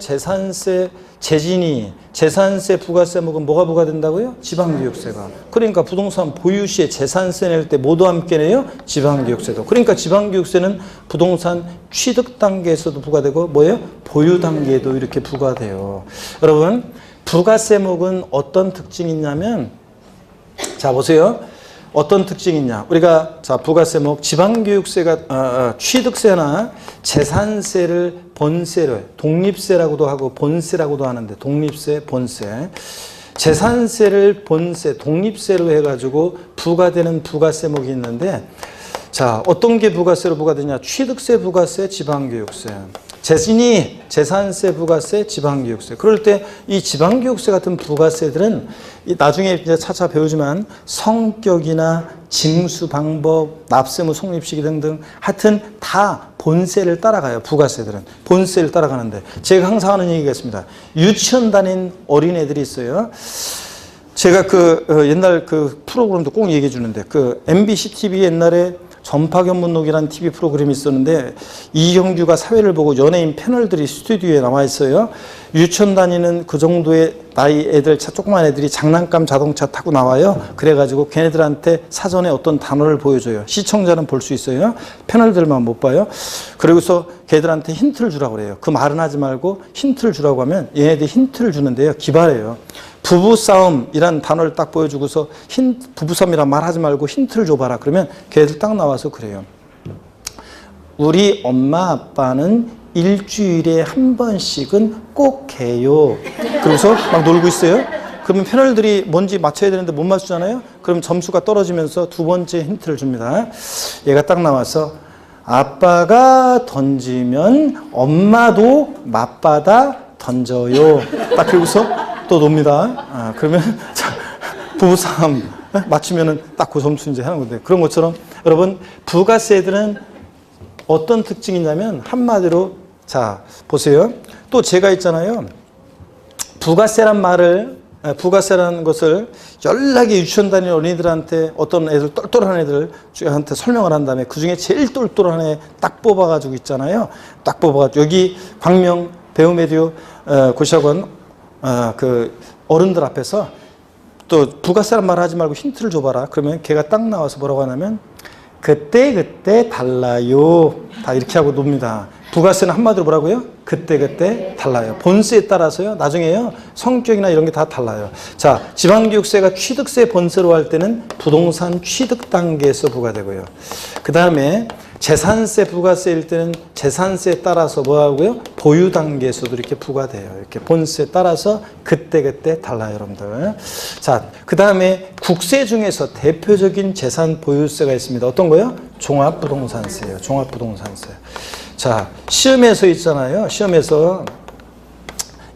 재진이, 재산세, 부가세목은 뭐가 부과된다고요? 지방교육세가. 그러니까 부동산 보유시에 재산세 낼 때 모두 함께 내요? 지방교육세도. 그러니까 지방교육세는 부동산 취득 단계에서도 부과되고 뭐예요? 보유 단계에도 이렇게 부과돼요. 여러분, 부가세목은 어떤 특징이 있냐면, 자, 보세요. 어떤 특징이 있냐. 우리가, 자, 부가세목, 지방교육세가, 취득세나 재산세를 본세를, 독립세라고도 하고 본세라고도 하는데, 독립세, 본세. 재산세를 본세, 독립세로 해가지고 부과되는 부가세목이 있는데, 자, 어떤 게 부가세로 부과되냐. 취득세, 부가세, 지방교육세. 재진이, 재산세, 부가세, 지방교육세. 그럴 때 이 지방교육세 같은 부가세들은 나중에 이제 차차 배우지만 성격이나 징수 방법, 납세무 성립시기 등등 하여튼 다 본세를 따라가요. 부가세들은 본세를 따라가는데 제가 항상 하는 얘기가 있습니다. 유치원 다닌 어린애들이 있어요. 제가 옛날 그 프로그램도 꼭 얘기해 주는데 MBC TV 옛날에 전파견문록이라는 TV 프로그램이 있었는데 이경규가 사회를 보고 연예인 패널들이 스튜디오에 나와 있어요. 유치원 다니는 그 정도의 나이 애들, 조그만 애들이 장난감 자동차 타고 나와요. 그래가지고 걔네들한테 사전에 어떤 단어를 보여줘요. 시청자는 볼 수 있어요. 패널들만 못 봐요. 그러고서 걔들한테 힌트를 주라고 그래요. 그 말은 하지 말고 힌트를 주라고 하면 얘네들이 힌트를 주는데요. 기발해요. 부부싸움이란 단어를 딱 보여주고서 부부싸움이란 말 하지 말고 힌트를 줘봐라. 그러면 걔들 딱 나와서 그래요. 우리 엄마 아빠는 일주일에 한 번씩은 꼭 해요. 그러고서 막 놀고 있어요. 그러면 패널들이 뭔지 맞춰야 되는데 못 맞추잖아요. 그럼 점수가 떨어지면서 두 번째 힌트를 줍니다. 얘가 딱 나와서 아빠가 던지면 엄마도 맞받아 던져요. 딱 그러고서 또 놉니다. 그러면 부부싸움 맞추면은 딱 그 점수 이제 하는 건데 그런 것처럼 여러분 부가세들은 어떤 특징이냐면 한마디로 자 보세요. 또 제가 있잖아요. 부가세라는 것을 연락에 유치원 다니는 어린이들한테 어떤 애들 똘똘한 애들한테 설명을 한 다음에 그중에 제일 똘똘한 애 딱 뽑아가지고 있잖아요. 딱 뽑아가지고 여기 광명 배우메디오 고시학원 그 어른들 앞에서 또 부가세란 말 하지 말고 힌트를 줘봐라. 그러면 걔가 딱 나와서 뭐라고 하냐면 그때 달라요. 다 이렇게 하고 놉니다. 부가세는 한마디로 뭐라고요? 그때 달라요. 본세에 따라서요. 나중에요. 성격이나 이런 게 다 달라요. 자, 지방교육세가 취득세 본세로 할 때는 부동산 취득 단계에서 부과되고요. 그 다음에 재산세 부가세일 때는 재산세에 따라서 뭐하고요? 보유 단계에서도 이렇게 부과돼요. 이렇게 본세에 따라서 그때 달라요, 여러분들. 자, 그 다음에 국세 중에서 대표적인 재산 보유세가 있습니다. 어떤 거요? 종합부동산세예요. 종합부동산세. 자, 시험에서 있잖아요. 시험에서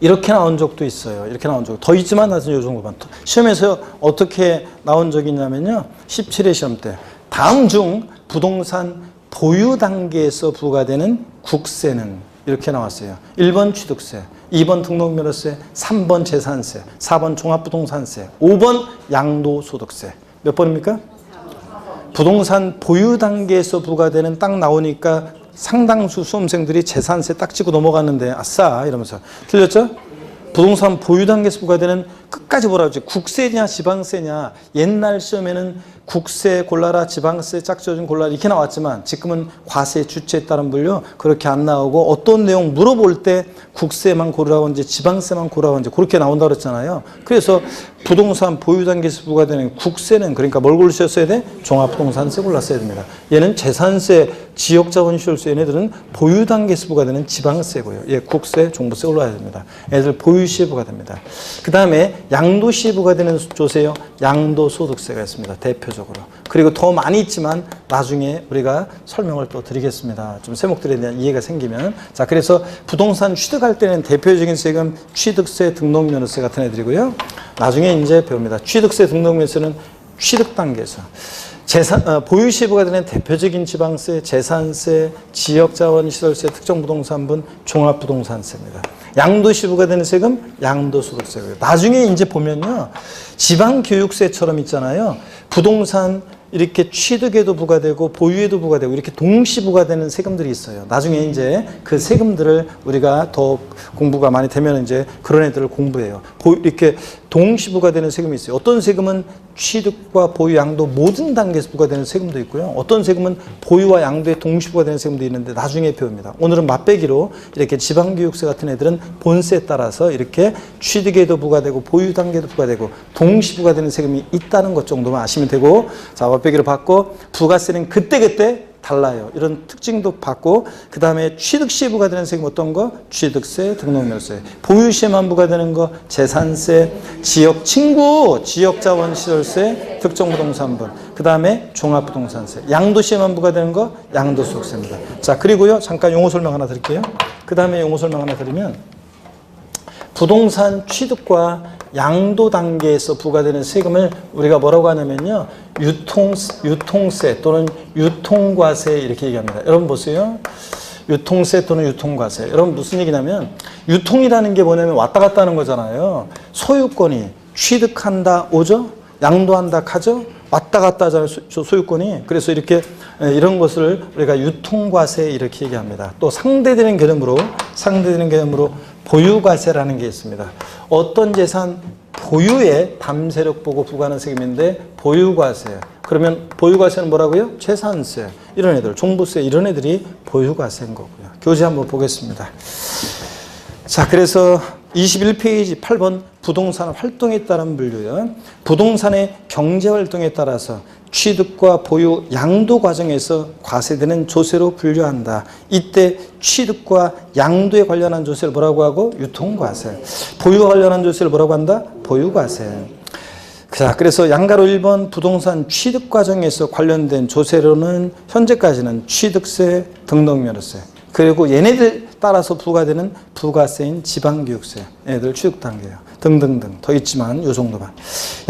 이렇게 나온 적도 있어요. 이렇게 나온 적. 더 있지만 나중에 요 정도만. 시험에서 어떻게 나온 적이 있냐면요. 17회 시험 때. 다음 중 부동산 보유 단계에서 부과되는 국세는 이렇게 나왔어요. 1번 취득세, 2번 등록면허세, 3번 재산세, 4번 종합부동산세, 5번 양도소득세. 몇 번입니까? 부동산 보유 단계에서 부과되는 딱 나오니까 상당수 수험생들이 재산세 딱 찍고 넘어갔는데 아싸 이러면서 틀렸죠? 부동산 보유 단계에서 부과되는 끝까지 뭐라 그러지? 국세냐 지방세냐. 옛날 시험에는 국세 골라라 지방세 짝지어준 골라라 이렇게 나왔지만 지금은 과세 주체에 따른 분류 그렇게 안 나오고 어떤 내용 물어볼 때 국세만 고르라고 이제 지방세만 고르라고 이제 그렇게 나온다고 그랬잖아요. 그래서 부동산 보유 단계에서 부과되는 국세는 그러니까 뭘 고르셨어야 돼? 종합부동산세 골랐어야 됩니다. 얘는 재산세, 지역자본시설세 얘네들은 보유 단계에서 부과되는 지방세고요. 예, 국세, 종부세 올라야 됩니다. 애들 보유시에 부과됩니다. 그 다음에 양도시에 부과되는 조세요. 양도소득세가 있습니다. 대표적으로. 그리고 더 많이 있지만 나중에 우리가 설명을 또 드리겠습니다. 좀 세목들에 대한 이해가 생기면. 자, 그래서 부동산 취득할 때는 대표적인 세금 취득세, 등록면허세 같은 애들이고요. 나중에 이제 배웁니다. 취득세, 등록면허세는 취득 단계에서. 보유시에 부과되는 대표적인 지방세, 재산세, 지역자원시설세, 특정부동산분, 종합부동산세입니다. 양도시 부과되는 세금, 양도소득세고요. 나중에 이제 보면요, 지방교육세처럼 있잖아요. 부동산 이렇게 취득에도 부과되고 보유에도 부과되고 이렇게 동시 부과되는 세금들이 있어요. 나중에 이제 그 세금들을 우리가 더 공부가 많이 되면 이제 그런 애들을 공부해요. 이렇게 동시 부과되는 세금이 있어요. 어떤 세금은 취득과 보유, 양도 모든 단계에서 부과되는 세금도 있고요. 어떤 세금은 보유와 양도에 동시 부과되는 세금도 있는데 나중에 배웁니다. 오늘은 맛배기로 이렇게 지방교육세 같은 애들은 본세에 따라서 이렇게 취득에도 부과되고 보유 단계에도 부과되고 동시 부과되는 세금이 있다는 것 정도만 아시면 되고, 자, 맛배기로 받고 부가세는 그때 달라요. 이런 특징도 받고, 그 다음에 취득시에 부과되는 세금 어떤 거? 취득세, 등록면허세. 보유시에만 부과되는 거 재산세, 지역자원시설세, 특정부동산분. 그 다음에 종합부동산세. 양도시에만 부과되는 거 양도소득세입니다. 자, 그리고요 잠깐 용어 설명 하나 드릴게요. 그 다음에 용어 설명 하나 드리면, 부동산 취득과 양도 단계에서 부과되는 세금을 우리가 뭐라고 하냐면요, 유통세 또는 유통과세 이렇게 얘기합니다. 여러분 보세요. 유통세 또는 유통과세. 여러분 무슨 얘기냐면, 유통이라는 게 뭐냐면 왔다 갔다 하는 거잖아요. 소유권이 취득한다 오죠, 양도한다 가죠, 왔다 갔다 하잖아요, 소유권이. 그래서 이렇게 이런 것을 우리가 유통과세 이렇게 얘기합니다. 또 상대되는 개념으로 보유과세라는 게 있습니다. 어떤 재산 보유에 담세력 보고 부과하는 세금인데 보유과세. 그러면 보유과세는 뭐라고요? 재산세, 이런 애들, 종부세 이런 애들이 보유과세인 거고요. 교재 한번 보겠습니다. 자, 그래서 21페이지 8번 부동산 활동에 따른 분류요. 부동산의 경제활동에 따라서 취득과 보유, 양도 과정에서 과세되는 조세로 분류한다. 이때 취득과 양도에 관련한 조세를 뭐라고 하고? 유통과세. 보유와 관련한 조세를 뭐라고 한다? 보유과세. 자, 그래서 양가로 1번 부동산 취득 과정에서 관련된 조세로는 현재까지는 취득세, 등록면허세, 그리고 얘네들 따라서 부과되는 부가세인 지방교육세, 얘네들 취득 단계예요. 등등등 더 있지만 요 정도만.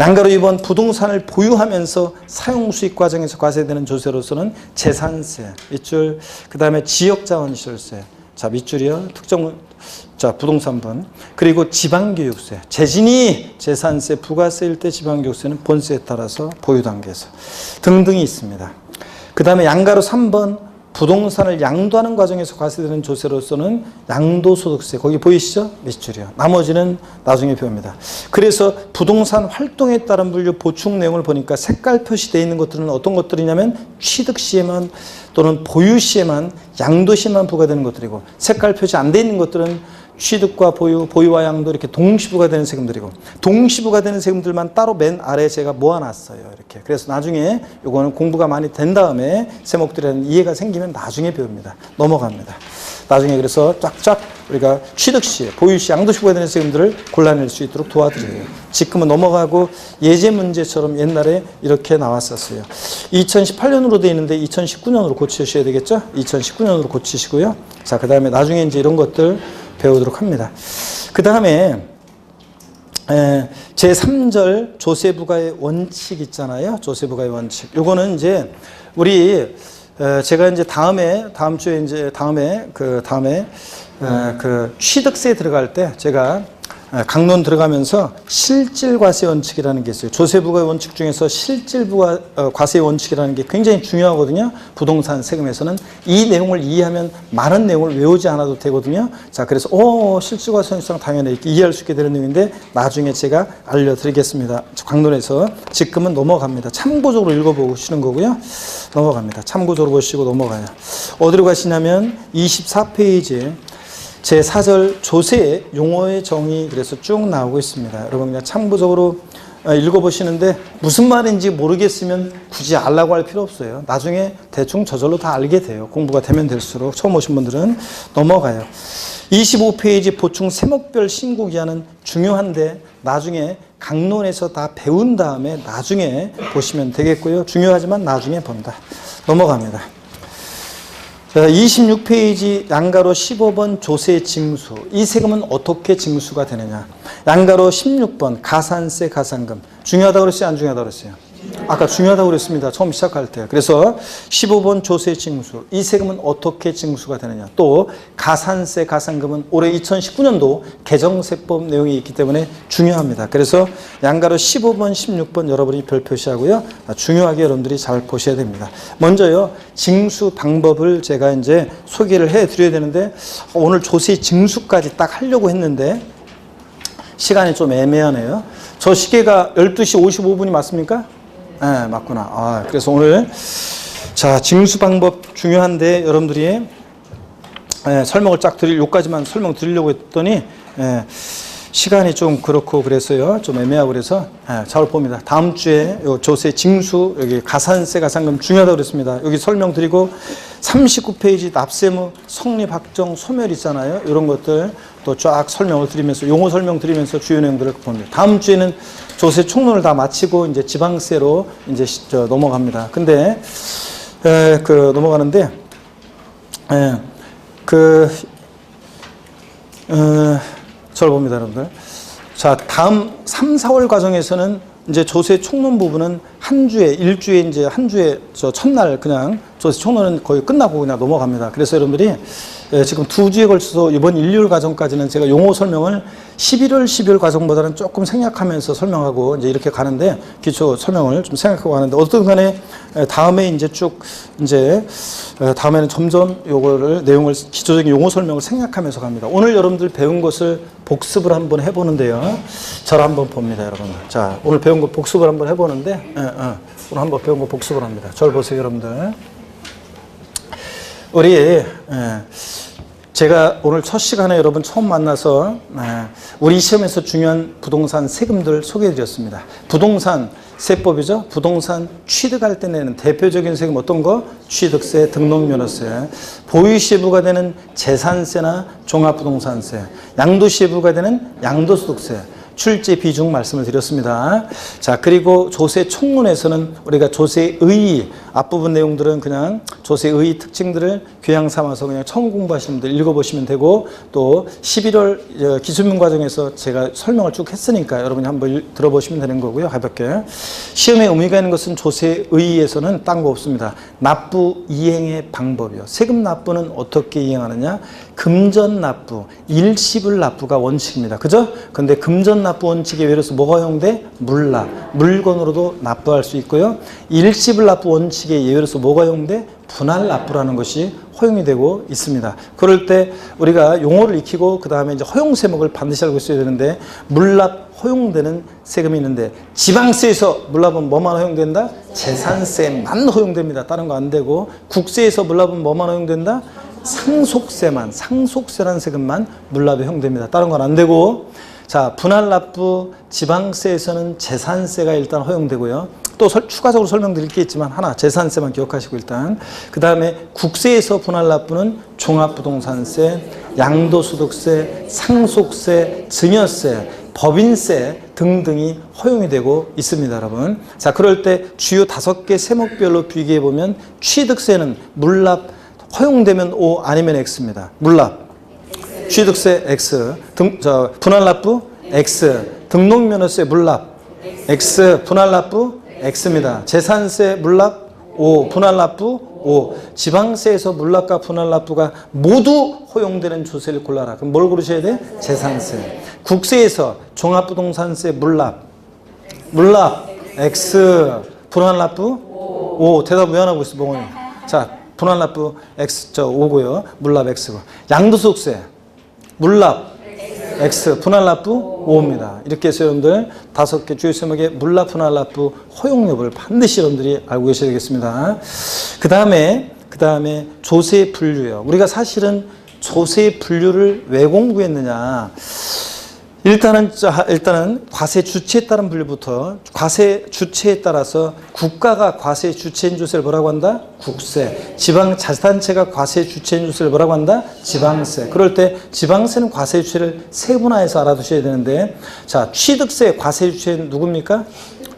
양가로 2번 부동산을 보유하면서 사용 수익 과정에서 과세되는 조세로서는 재산세 밑줄, 그 다음에 지역자원시설세, 자 밑줄이요 특정 자 부동산분, 그리고 지방교육세, 재진이 재산세 부가세일 때 지방교육세는 본세에 따라서 보유 단계에서 등등이 있습니다. 그 다음에 양가로 3번 부동산을 양도하는 과정에서 과세되는 조세로서는 양도소득세, 거기 보이시죠? 밑줄이요. 나머지는 나중에 배웁니다. 그래서 부동산 활동에 따른 분류 보충 내용을 보니까 색깔 표시되어 있는 것들은 어떤 것들이냐면 취득 시에만 또는 보유 시에만 양도 시에만 부과되는 것들이고, 색깔 표시 안 되어 있는 것들은 취득과 보유, 보유와 양도 이렇게 동시부가 되는 세금들이고, 동시부가 되는 세금들만 따로 맨 아래에 제가 모아놨어요. 이렇게. 그래서 나중에 요거는 공부가 많이 된 다음에 세목들에 이해가 생기면 나중에 배웁니다. 넘어갑니다. 나중에 그래서 쫙쫙 우리가 취득 시, 보유 시, 양도 시부가 되는 세금들을 골라낼 수 있도록 도와드려요. 지금은 넘어가고 예제 문제처럼 옛날에 이렇게 나왔었어요. 2018년으로 되어 있는데 2019년으로 고치셔야 되겠죠? 2019년으로 고치시고요. 자, 그 다음에 나중에 이제 이런 것들 배우도록 합니다. 그 다음에 제3절 조세부과의 원칙 있잖아요. 조세부과의 원칙. 요거는 이제 우리 제가 이제 다음 주에 이제 다음에 그 취득세 들어갈 때 제가 강론 들어가면서 실질과세 원칙이라는 게 있어요. 조세부과의 원칙 중에서 실질과세 원칙이라는 게 굉장히 중요하거든요. 부동산 세금에서는 이 내용을 이해하면 많은 내용을 외우지 않아도 되거든요. 자, 그래서 실질과세 원칙상 당연히 이렇게 이해할 수 있게 되는 내용인데 나중에 제가 알려드리겠습니다. 강론에서 지금은 넘어갑니다. 참고적으로 읽어보시는 거고요. 넘어갑니다. 참고적으로 보시고 넘어가요. 어디로 가시냐면 24페이지 제4절 조세 용어의 정의 그래서 쭉 나오고 있습니다. 여러분 그냥 참고적으로 읽어보시는데 무슨 말인지 모르겠으면 굳이 알라고 할 필요 없어요. 나중에 대충 저절로 다 알게 돼요. 공부가 되면 될수록. 처음 오신 분들은 넘어가요. 25페이지 보충 세목별 신고기한은 중요한데 나중에 강론에서 다 배운 다음에 나중에 보시면 되겠고요. 중요하지만 나중에 본다. 넘어갑니다. 자, 26페이지 양가로 15번 조세 징수. 이 세금은 어떻게 징수가 되느냐. 양가로 16번 가산세 가산금. 중요하다고 그랬어요? 안 중요하다고 그랬어요? 아까 중요하다고 그랬습니다. 처음 시작할 때. 그래서 15번 조세 징수. 이 세금은 어떻게 징수가 되느냐. 또 가산세 가산금은 올해 2019년도 개정세법 내용이 있기 때문에 중요합니다. 그래서 양가로 15번, 16번 여러분이 별 표시하고요. 중요하게 여러분들이 잘 보셔야 됩니다. 먼저요. 징수 방법을 제가 이제 소개를 해 드려야 되는데 오늘 조세 징수까지 딱 하려고 했는데 시간이 좀 애매하네요. 저 시계가 12시 55분이 맞습니까? 네, 맞구나. 그래서 오늘 자 징수 방법 중요한데 여러분들이 설명을 쫙 요까지만 설명 드리려고 했더니 시간이 좀 그렇고 그래서요. 좀 애매하고 그래서 잘 봅니다. 다음 주에 요 조세 징수 여기 가산세 가산금 중요하다고 그랬습니다. 여기 설명드리고 39페이지 납세무 성립 확정 소멸 있잖아요. 이런 것들 또 쫙 설명을 드리면서 용어 설명 드리면서 주요 내용들을 봅니다. 다음 주에는 조세 총론을 다 마치고 이제 지방세로 이제 넘어갑니다. 근데 넘어가는데 절 봅니다, 여러분들. 자, 다음 3, 4월 과정에서는 이제 조세 총론 부분은 한 주에 저 첫날 그냥 조세 총론은 거의 끝나고 그냥 넘어갑니다. 그래서 여러분들이 지금 2주에 걸쳐서 이번 일요일 과정까지는 제가 용어 설명을 11월, 12월 과정보다는 조금 생략하면서 설명하고 이제 이렇게 가는데 기초 설명을 좀 생각하고 가는데 어떤 간에 다음에 이제 쭉 이제 다음에는 점점 요거를 내용을 기초적인 용어 설명을 생략하면서 갑니다. 오늘 여러분들 배운 것을 복습을 한번 해보는데요. 저를 한번 봅니다, 여러분. 자, 오늘 배운 거 복습을 한번 해보는데 오늘 한번 배운 거 복습을 합니다. 저를 보세요, 여러분들. 우리 제가 오늘 첫 시간에 여러분 처음 만나서 우리 시험에서 중요한 부동산 세금들 소개해드렸습니다. 부동산 세법이죠. 부동산 취득할 때 내는 대표적인 세금 어떤 거? 취득세, 등록면허세, 보유시에 부과되는 재산세나 종합부동산세, 양도시에 부과되는 양도소득세, 출제 비중 말씀을 드렸습니다. 자, 그리고 조세 총론에서는 우리가 조세의 앞부분 내용들은 그냥 조세의 특징들을 교양 삼아서 그냥 처음 공부하시는 분들 읽어보시면 되고, 또 11월 기술문 과정에서 제가 설명을 쭉 했으니까 여러분이 한번 들어보시면 되는 거고요. 가볍게. 시험에 의미가 있는 것은 조세의에서는 딴 거 없습니다. 납부 이행의 방법이요. 세금 납부는 어떻게 이행하느냐? 금전 납부, 일시불 납부가 원칙입니다. 그죠? 근데 금전 납부 원칙에 예를 들어서 뭐가 허용돼? 물납, 물건으로도 납부할 수 있고요. 일시불 납부 원칙에 예를 들어서 뭐가 허용돼? 분할 납부라는 것이 허용이 되고 있습니다. 그럴 때 우리가 용어를 익히고 그 다음에 이제 허용 세목을 반드시 알고 있어야 되는데, 물납 허용되는 세금이 있는데, 지방세에서 물납은 뭐만 허용된다? 재산세만 허용됩니다. 다른 거 안 되고, 국세에서 물납은 뭐만 허용된다? 상속세라는 세금만 물납에 허용됩니다. 다른 건 안 되고, 자, 분할 납부, 지방세에서는 재산세가 일단 허용되고요. 또 추가적으로 설명드릴 게 있지만 하나, 재산세만 기억하시고 일단. 그 다음에 국세에서 분할 납부는 종합부동산세, 양도소득세, 상속세, 증여세, 법인세 등등이 허용이 되고 있습니다, 여러분. 자, 그럴 때 주요 5개 세목별로 비교해 보면 취득세는 물납 허용되면 O 아니면 X입니다. 물납, 취득세 X, 분할납부 X, 등록면허세 물납 X, 분할납부 X입니다. 재산세 물납 O, 분할납부 O. 지방세에서 물납과 분할납부가 모두 허용되는 조세를 골라라. 그럼 뭘 고르셔야 돼? 재산세. 국세에서 종합부동산세 물납 X, 분할납부 O. 대답 왜 안 하고 있어, 멍원이? 자, 분할납부 X, O고요. 물납 X고. 양도소득세 물납 X, 분할납부 O입니다. 이렇게 해서 여러분들 5개 주요 세목의 물납, 분할납부 허용 여부를 반드시 여러분들이 알고 계셔야 되겠습니다. 그 다음에 조세 분류요. 우리가 사실은 조세 분류를 왜 공부했느냐? 일단은 과세 주체에 따른 분류부터, 과세 주체에 따라서 국가가 과세 주체인 조세를 뭐라고 한다? 국세. 지방자치단체가 과세 주체인 조세를 뭐라고 한다? 지방세. 그럴 때 지방세는 과세 주체를 세분화해서 알아두셔야 되는데, 자, 취득세 과세 주체는 누굽니까?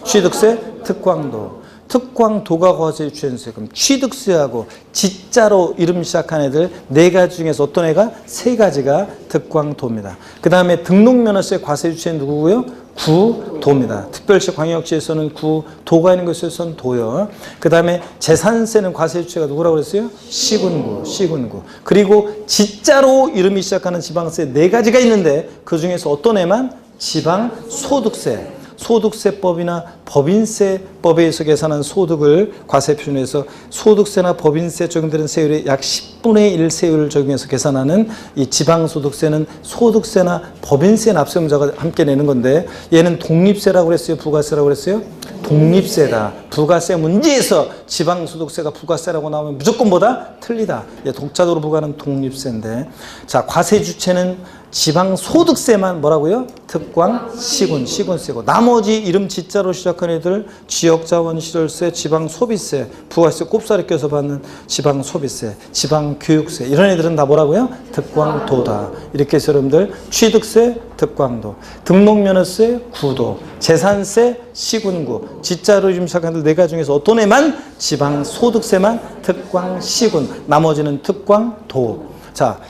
취득세 특광도. 특광도가 과세 주체인 세금. 취득세하고 지자로 이름 시작한 애들 4가지 중에서 어떤 애가? 3가지가 특광도입니다. 그 다음에 등록면허세 과세 주체는 누구고요? 구도입니다. 특별시 광역시에서는 구도가 있는 것에서는 도요. 그 다음에 재산세는 과세 주체가 누구라고 그랬어요? 시군구. 그리고 지자로 이름이 시작하는 지방세 4가지가 있는데, 그 중에서 어떤 애만? 지방소득세. 소득세법이나 법인세법에 의해서 계산한 소득을 과세 표준해서 소득세나 법인세 적용되는 세율의 약 10분의 1 세율을 적용해서 계산하는 이 지방소득세는 소득세나 법인세 납세자가 함께 내는 건데, 얘는 독립세라고 그랬어요? 부가세라고 그랬어요? 독립세다. 부가세 문제에서 지방소득세가 부가세라고 나오면 무조건 뭐다? 틀리다. 독자적으로 부과는 독립세인데, 자, 과세 주체는 지방소득세만 뭐라고요? 특광, 시군세고, 나머지 이름 지자로 시작한 애들 지역자원시설세, 지방소비세, 부가세 꼽사리 껴서 받는 지방소비세, 지방교육세, 이런 애들은 다 뭐라고요? 특광도다. 이렇게 해서 여러분들 취득세, 특광도, 등록면허세, 구도, 재산세, 시군구, 지자로 이름 시작한 애들 4가지 중에서 어떤 애만? 지방소득세만 특광, 시군, 나머지는 특광도. 자,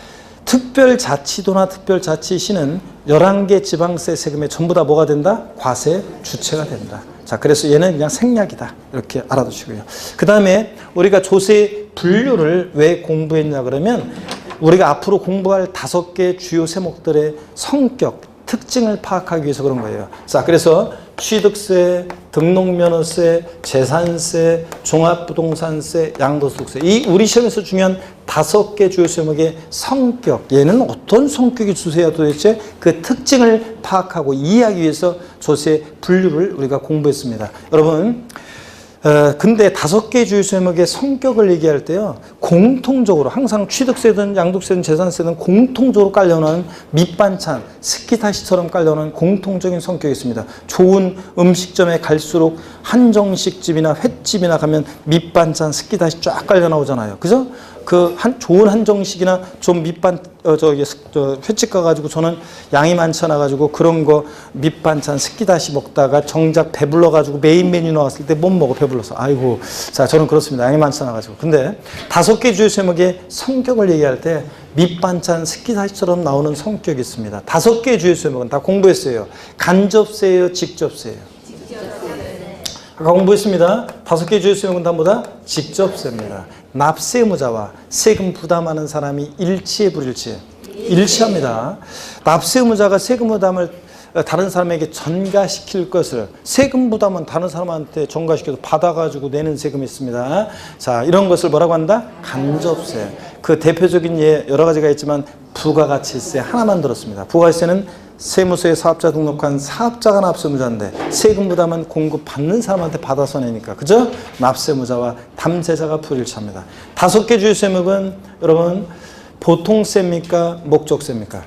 특별자치도나 특별자치시는 11개 지방세 세금에 전부 다 뭐가 된다? 과세 주체가 된다. 자, 그래서 얘는 그냥 생략이다. 이렇게 알아두시고요. 그 다음에 우리가 조세 분류를 왜 공부했냐 그러면, 우리가 앞으로 공부할 5개 주요 세목들의 성격, 특징을 파악하기 위해서 그런 거예요. 자, 그래서 취득세, 등록면허세, 재산세, 종합부동산세, 양도소득세, 이 우리 시험에서 중요한 5개 주요 세목의 성격, 얘는 어떤 성격의 조세야 도대체, 그 특징을 파악하고 이해하기 위해서 조세 분류를 우리가 공부했습니다. 여러분, 근데 5개 주요 세목의 성격을 얘기할 때요, 공통적으로 항상 취득세든 양도세든 재산세든 공통적으로 깔려놓은 밑반찬, 스키다시처럼 깔려놓은 공통적인 성격이 있습니다. 좋은 음식점에 갈수록 한정식집이나 횟집이나 가면 밑반찬, 스키다시 쫙 깔려 나오잖아요. 그죠? 그 좋은 한정식이나 좀 횟집 가가지고 저는 양이 많지 않아가지고 그런 거 밑반찬 스키다시 먹다가 정작 배불러가지고 메인 메뉴 나왔을 때 못 먹어, 배불러서. 아이고. 자, 저는 그렇습니다. 양이 많지 않아가지고. 근데 5개 주요 제목의 성격을 얘기할 때 밑반찬 스키다시처럼 나오는 성격이 있습니다. 5개 주요 제목은 다 공부했어요. 간접세예요, 직접세예요? 아까 공부했습니다. 5개 주요 제목은 다 뭐다? 직접세입니다. 납세 의무자와 세금 부담하는 사람이 일치해 불일치해? 일치합니다. 납세 의무자가 세금 부담을 다른 사람에게 전가시킬 것을, 세금 부담은 다른 사람한테 전가시켜서 받아가지고 내는 세금이 있습니다. 자, 이런 것을 뭐라고 한다? 간접세. 그 대표적인 예 여러 가지가 있지만 부가가치세 하나만 들었습니다. 부가가치세는 세무서에 사업자 등록한 사업자가 납세의무자인데 세금 부담은 공급받는 사람한테 받아서 내니까, 그죠? 납세의무자와 담세자가 불일치합니다. 5개 주요 세목은 여러분 보통세입니까? 목적세입니까?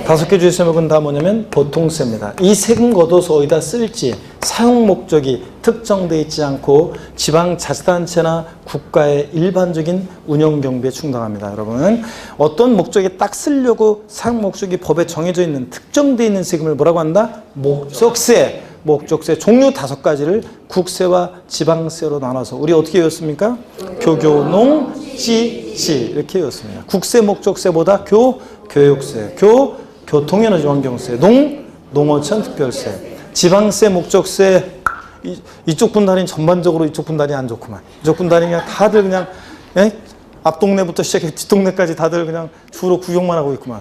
5개 주요 세목은 다 뭐냐면 보통세입니다. 이 세금 걷어서 어디다 쓸지 사용 목적이 특정되어 있지 않고 지방자치단체나 국가의 일반적인 운영 경비에 충당합니다. 여러분, 어떤 목적에 딱 쓰려고 사용 목적이 법에 정해져 있는 특정되어 있는 세금을 뭐라고 한다? 목적세. 목적세 종류 5가지를 국세와 지방세로 나눠서 우리 어떻게 외웠습니까? 교교, 농, 지, 이렇게 외웠습니다. 국세, 목적세보다 교육세, 교통에너지 환경세, 농어촌 특별세, 지방세, 목적세. 이쪽 분단이 전반적으로 이쪽 분단이 안 좋구만. 이쪽 분단이 그냥 다들 그냥 앞 동네부터 시작해 뒷동네까지 다들 그냥 주로 구경만 하고 있구만.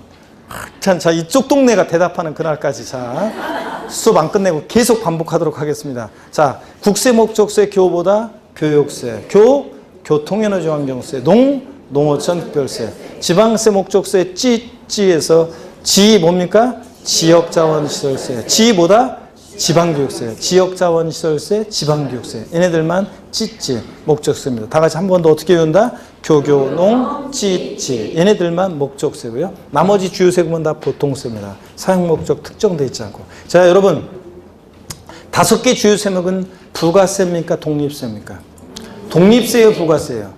자, 이쪽 동네가 대답하는 그날까지 자 수업 안 끝내고 계속 반복하도록 하겠습니다. 자, 국세, 목적세, 교보다 교육세, 교통에너지 환경세, 농어촌 특별세, 지방세, 목적세, 찌에서 지 뭡니까? 지역자원시설세, 지보다 지방교육세, 지역자원시설세, 지방교육세. 얘네들만 찌 목적세입니다. 다 같이 한 번 더 어떻게 외운다? 교교, 농, 찌. 얘네들만 목적세고요. 나머지 주요 세금은 다 보통세입니다. 사용 목적 특정되어 있지 않고. 자, 여러분 5개 주요 세목은 부가세입니까? 독립세입니까? 독립세예요, 부가세예요?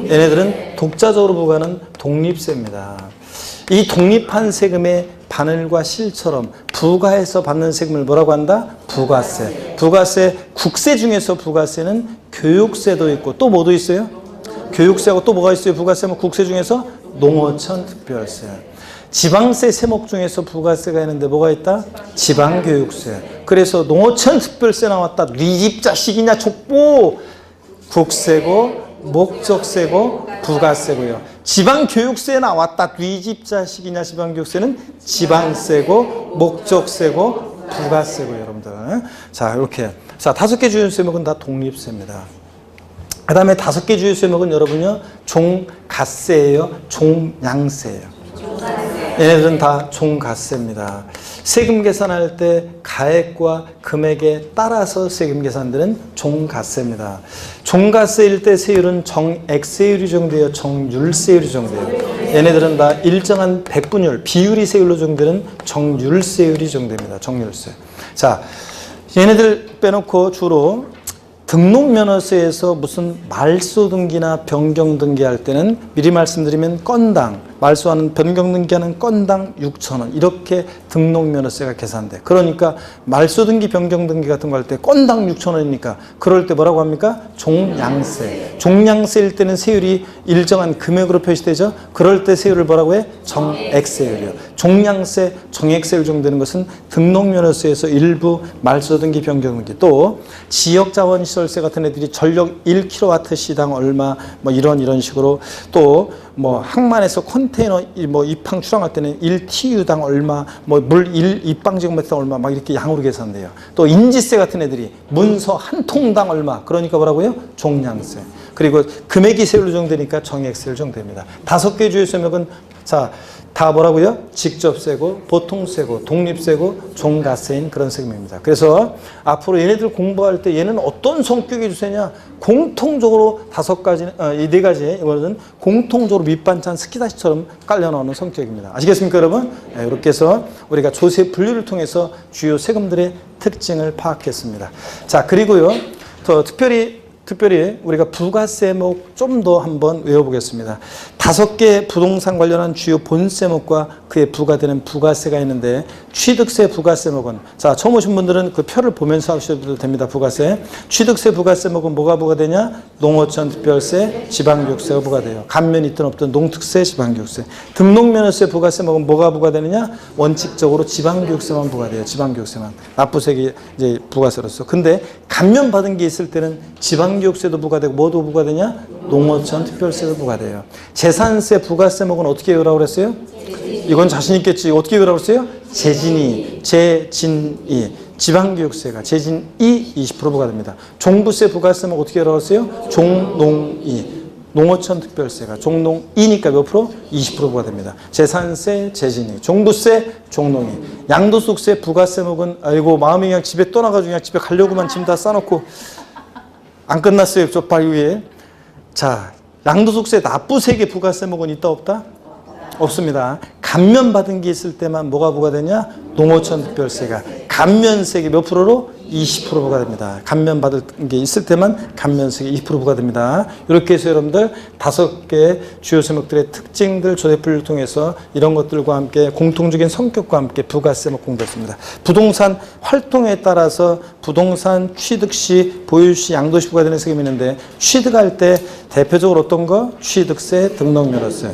얘네들은 독자적으로 부과하는 독립세입니다. 이 독립한 세금의 바늘과 실처럼 부가해서 받는 세금을 뭐라고 한다? 부가세. 부가세, 국세 중에서 부가세는 교육세도 있고 또 뭐도 있어요? 교육세하고 또 뭐가 있어요? 부가세는 국세 중에서 농어촌 특별세. 지방세 세목 중에서 부가세가 있는데 뭐가 있다? 지방교육세. 그래서 농어촌 특별세 나왔다. 네 집 자식이냐 족보. 국세고 목적세고 부가세고요. 지방교육세 나왔다. 네 집 자식이냐. 지방교육세는 지방세고 목적세고 부가세고요, 여러분들. 자, 이렇게. 자, 5개 주요 세목은 다 독립세입니다. 그 다음에 5개 주요 세목은 여러분요, 종갓세예요, 종양세예요. 얘네들은 다 종갓세입니다. 세금 계산할 때 가액과 금액에 따라서 세금 계산되는 종갓세입니다. 종갓세일 때 세율은 정액세율이 정돼요, 정률세율이 정돼요. 얘네들은 다 일정한 백분율, 비율이 세율로 정되는 정률세율이 정됩니다. 정률세. 자, 얘네들 빼놓고 주로 등록면허세에서 무슨 말소 등기나 변경 등기할 때는 미리 말씀드리면 건당, 말소하는 변경 등기하는 건당 6,000원 이렇게 등록면허세가 계산돼. 그러니까 말소 등기, 변경 등기 같은 거 할 때 건당 6,000원이니까 그럴 때 뭐라고 합니까? 종량세. 종량세일 때는 세율이 일정한 금액으로 표시되죠. 그럴 때 세율을 뭐라고 해? 정액세율이요. 종량세, 정액세율 정도되는 것은 등록면허세에서 일부 말소 등기, 변경 등기, 또 지역자원시설세 같은 애들이 전력 1kW 시당 얼마 뭐 이런 식으로, 또 뭐 항만에서 컨테이너 뭐 입항 출항할 때는 1TU당 얼마, 뭐 물 1입방제곱미터 얼마 막 이렇게 양으로 계산돼요. 또 인지세 같은 애들이 문서 한 통당 얼마, 그러니까 뭐라고요? 종량세. 그리고 금액이 세율로 정되니까 정액세율 정됩니다. 5개 주요 세목은 자, 다 뭐라고요? 직접세고, 보통세고, 독립세고, 종갓세인 그런 세금입니다. 그래서 앞으로 얘네들 공부할 때 얘는 어떤 성격의 주세냐? 공통적으로 5가지, 이 4가지, 이거는 공통적으로 밑반찬 스키다시처럼 깔려 나오는 성격입니다. 아시겠습니까, 여러분? 네, 이렇게 해서 우리가 조세 분류를 통해서 주요 세금들의 특징을 파악했습니다. 자, 그리고요, 더 특별히 특별히 우리가 부가세목 좀 더 한번 외워보겠습니다. 5개 부동산 관련한 주요 본세목과 그에 부과되는 부가세가 있는데 취득세 부가세목은 자 처음 오신 분들은 그 표를 보면서 하셔도 됩니다. 부가세 취득세 부가세목은 뭐가 부과되냐? 농어촌 특별세 지방교육세가 부과돼요. 감면이 있든 없든 농특세 지방교육세 등록면허세 부가세목은 뭐가 부과되느냐? 원칙적으로 지방교육세만 부과돼요. 지방교육세만 납부세기 이제 부가세로서 근데 감면 받은 게 있을 때는 지방교육세도 부과되고 뭐도 부과되냐? 농어촌 특별세도 부과돼요. 재산세 부가세목은 어떻게 외우라고 그랬어요? 이건 자신 있겠지. 어떻게 외우라고 그랬어요? 재진이, 재진이. 지방교육세가 재진이 20% 부과됩니다. 종부세 부가세목 어떻게 외우라고 그랬어요? 종농이. 농어촌 특별세가 종농이니까 몇 프로? 20% 부과됩니다. 재산세, 재진이, 종부세, 종농이. 양도소득세 부가세목은 아이고 마음이 그냥 집에 떠나가지고 그냥 집에 가려고만 짐 다 싸놓고 안 끝났어요. 저 바위 위에. 자, 양도소득세 납부세계 부가세목은 있다 없다? 없습니다. 감면받은 게 있을 때만 뭐가 부과되냐? 농어촌 특별세가 감면세계 몇 프로로? 20% 부과됩니다. 감면받은 게 있을 때만 감면세계 20% 부과됩니다. 이렇게 해서 여러분들 5개 주요 세목들의 특징들 조대풀이를 통해서 이런 것들과 함께 공통적인 성격과 함께 부가세목 공부했습니다. 부동산 활동에 따라서 부동산 취득 시, 보유 시, 양도 시 부과되는 세금이 있는데 취득할 때 대표적으로 어떤 거? 취득세, 등록면허세.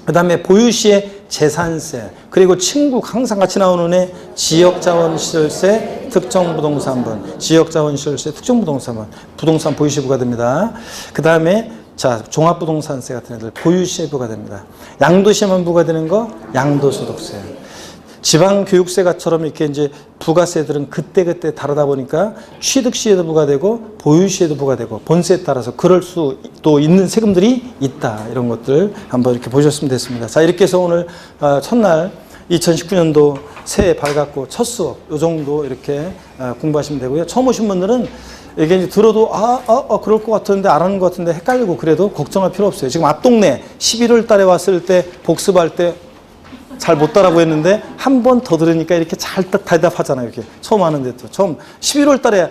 그 다음에 보유시의 재산세, 그리고 친국 항상 같이 나오는 애 지역자원시설세, 특정부동산분, 지역자원시설세, 특정부동산분, 부동산 보유시 부과됩니다. 그 다음에 자 종합부동산세 같은 애들 보유시에 부과됩니다. 양도시에만 부과되는 거 양도소득세. 지방교육세가처럼 이렇게 이제 부가세들은 그때그때 다르다 보니까 취득시에도 부과되고 보유시에도 부과되고 본세에 따라서 그럴 수도 있는 세금들이 있다. 이런 것들 한번 이렇게 보셨으면 됐습니다. 자, 이렇게 해서 오늘 첫날 2019년도 새해 밝았고 첫 수업 요 정도 이렇게 공부하시면 되고요. 처음 오신 분들은 이게 이제 들어도 그럴 것 같은데 안 하는 것 같은데 헷갈리고 그래도 걱정할 필요 없어요. 지금 앞동네 11월 달에 왔을 때 복습할 때 잘 못 따라고 했는데 한 번 더 들으니까 이렇게 잘 대답하잖아요. 이렇게 처음 하는데 또 처음 11월 달에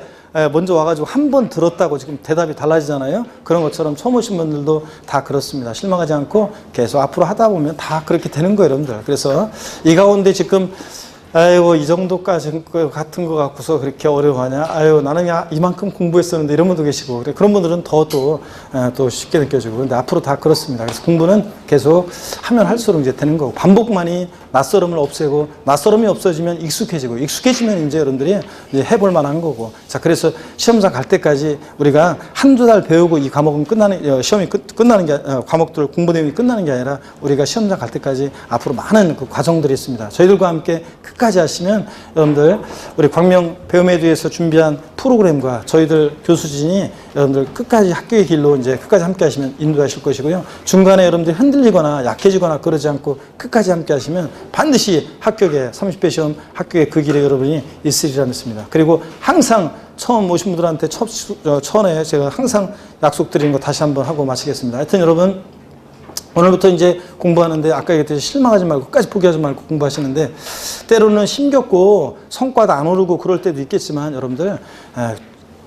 먼저 와가지고 한 번 들었다고 지금 대답이 달라지잖아요. 그런 것처럼 처음 오신 분들도 다 그렇습니다. 실망하지 않고 계속 앞으로 하다 보면 다 그렇게 되는 거예요, 여러분들. 그래서 이 가운데 지금 아이고 이 정도까지 같은 거 갖고서 그렇게 어려워하냐, 아유 나는 야 이만큼 공부했었는데 이런 분도 계시고 그런 분들은 더 또 쉽게 느껴지고. 근데 앞으로 다 그렇습니다. 그래서 공부는 계속 하면 할수록 이제 되는 거고 반복만이 낯설음을 없애고 낯설음이 없어지면 익숙해지고 익숙해지면 이제 여러분들이 이제 해볼 만한 거고. 자, 그래서 시험장 갈 때까지 우리가 한두 달 배우고 이 과목은 끝나는 시험이 끝나는 게 과목들 공부 내용이 끝나는 게 아니라 우리가 시험장 갈 때까지 앞으로 많은 그 과정들이 있습니다. 저희들과 함께 끝까지 하시면 여러분들 우리 광명 배움에듀에서 준비한 프로그램과 저희들 교수진이 여러분들 끝까지 학교의 길로 이제 끝까지 함께 하시면 인도하실 것이고요. 중간에 여러분들이 흔들리거나 약해지거나 그러지 않고 끝까지 함께 하시면 반드시 합격에 30배 시험 합격에 그 길에 여러분이 있으리라 믿습니다. 그리고 항상 처음 오신 분들한테 처음에 제가 항상 약속드리는 거 다시 한번 하고 마치겠습니다. 하여튼 여러분 오늘부터 이제 공부하는데 아까 얘기했듯이 실망하지 말고 끝까지 포기하지 말고 공부하시는데 때로는 힘겹고 성과도 안 오르고 그럴 때도 있겠지만 여러분들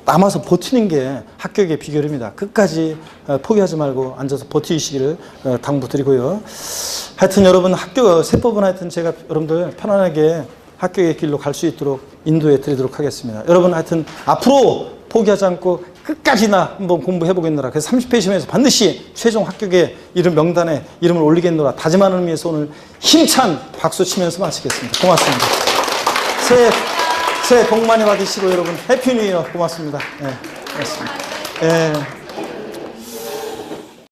남아서 버티는 게 합격의 비결입니다. 끝까지 포기하지 말고 앉아서 버티시기를 당부드리고요. 하여튼 여러분 세법은 하여튼 제가 여러분들 편안하게 합격의 길로 갈 수 있도록 인도해 드리도록 하겠습니다. 여러분 하여튼 앞으로 포기하지 않고 끝까지나 한번 공부해 보겠노라. 그래서 30회 시험에서 반드시 최종 합격의 이름 명단에 이름을 올리겠노라 다짐하는 의미에서 오늘 힘찬 박수 치면서 마치겠습니다. 고맙습니다. 새해 복 많이 받으시고 여러분 해피 뉴 이어. 고맙습니다. 네, 고맙습니다. 네.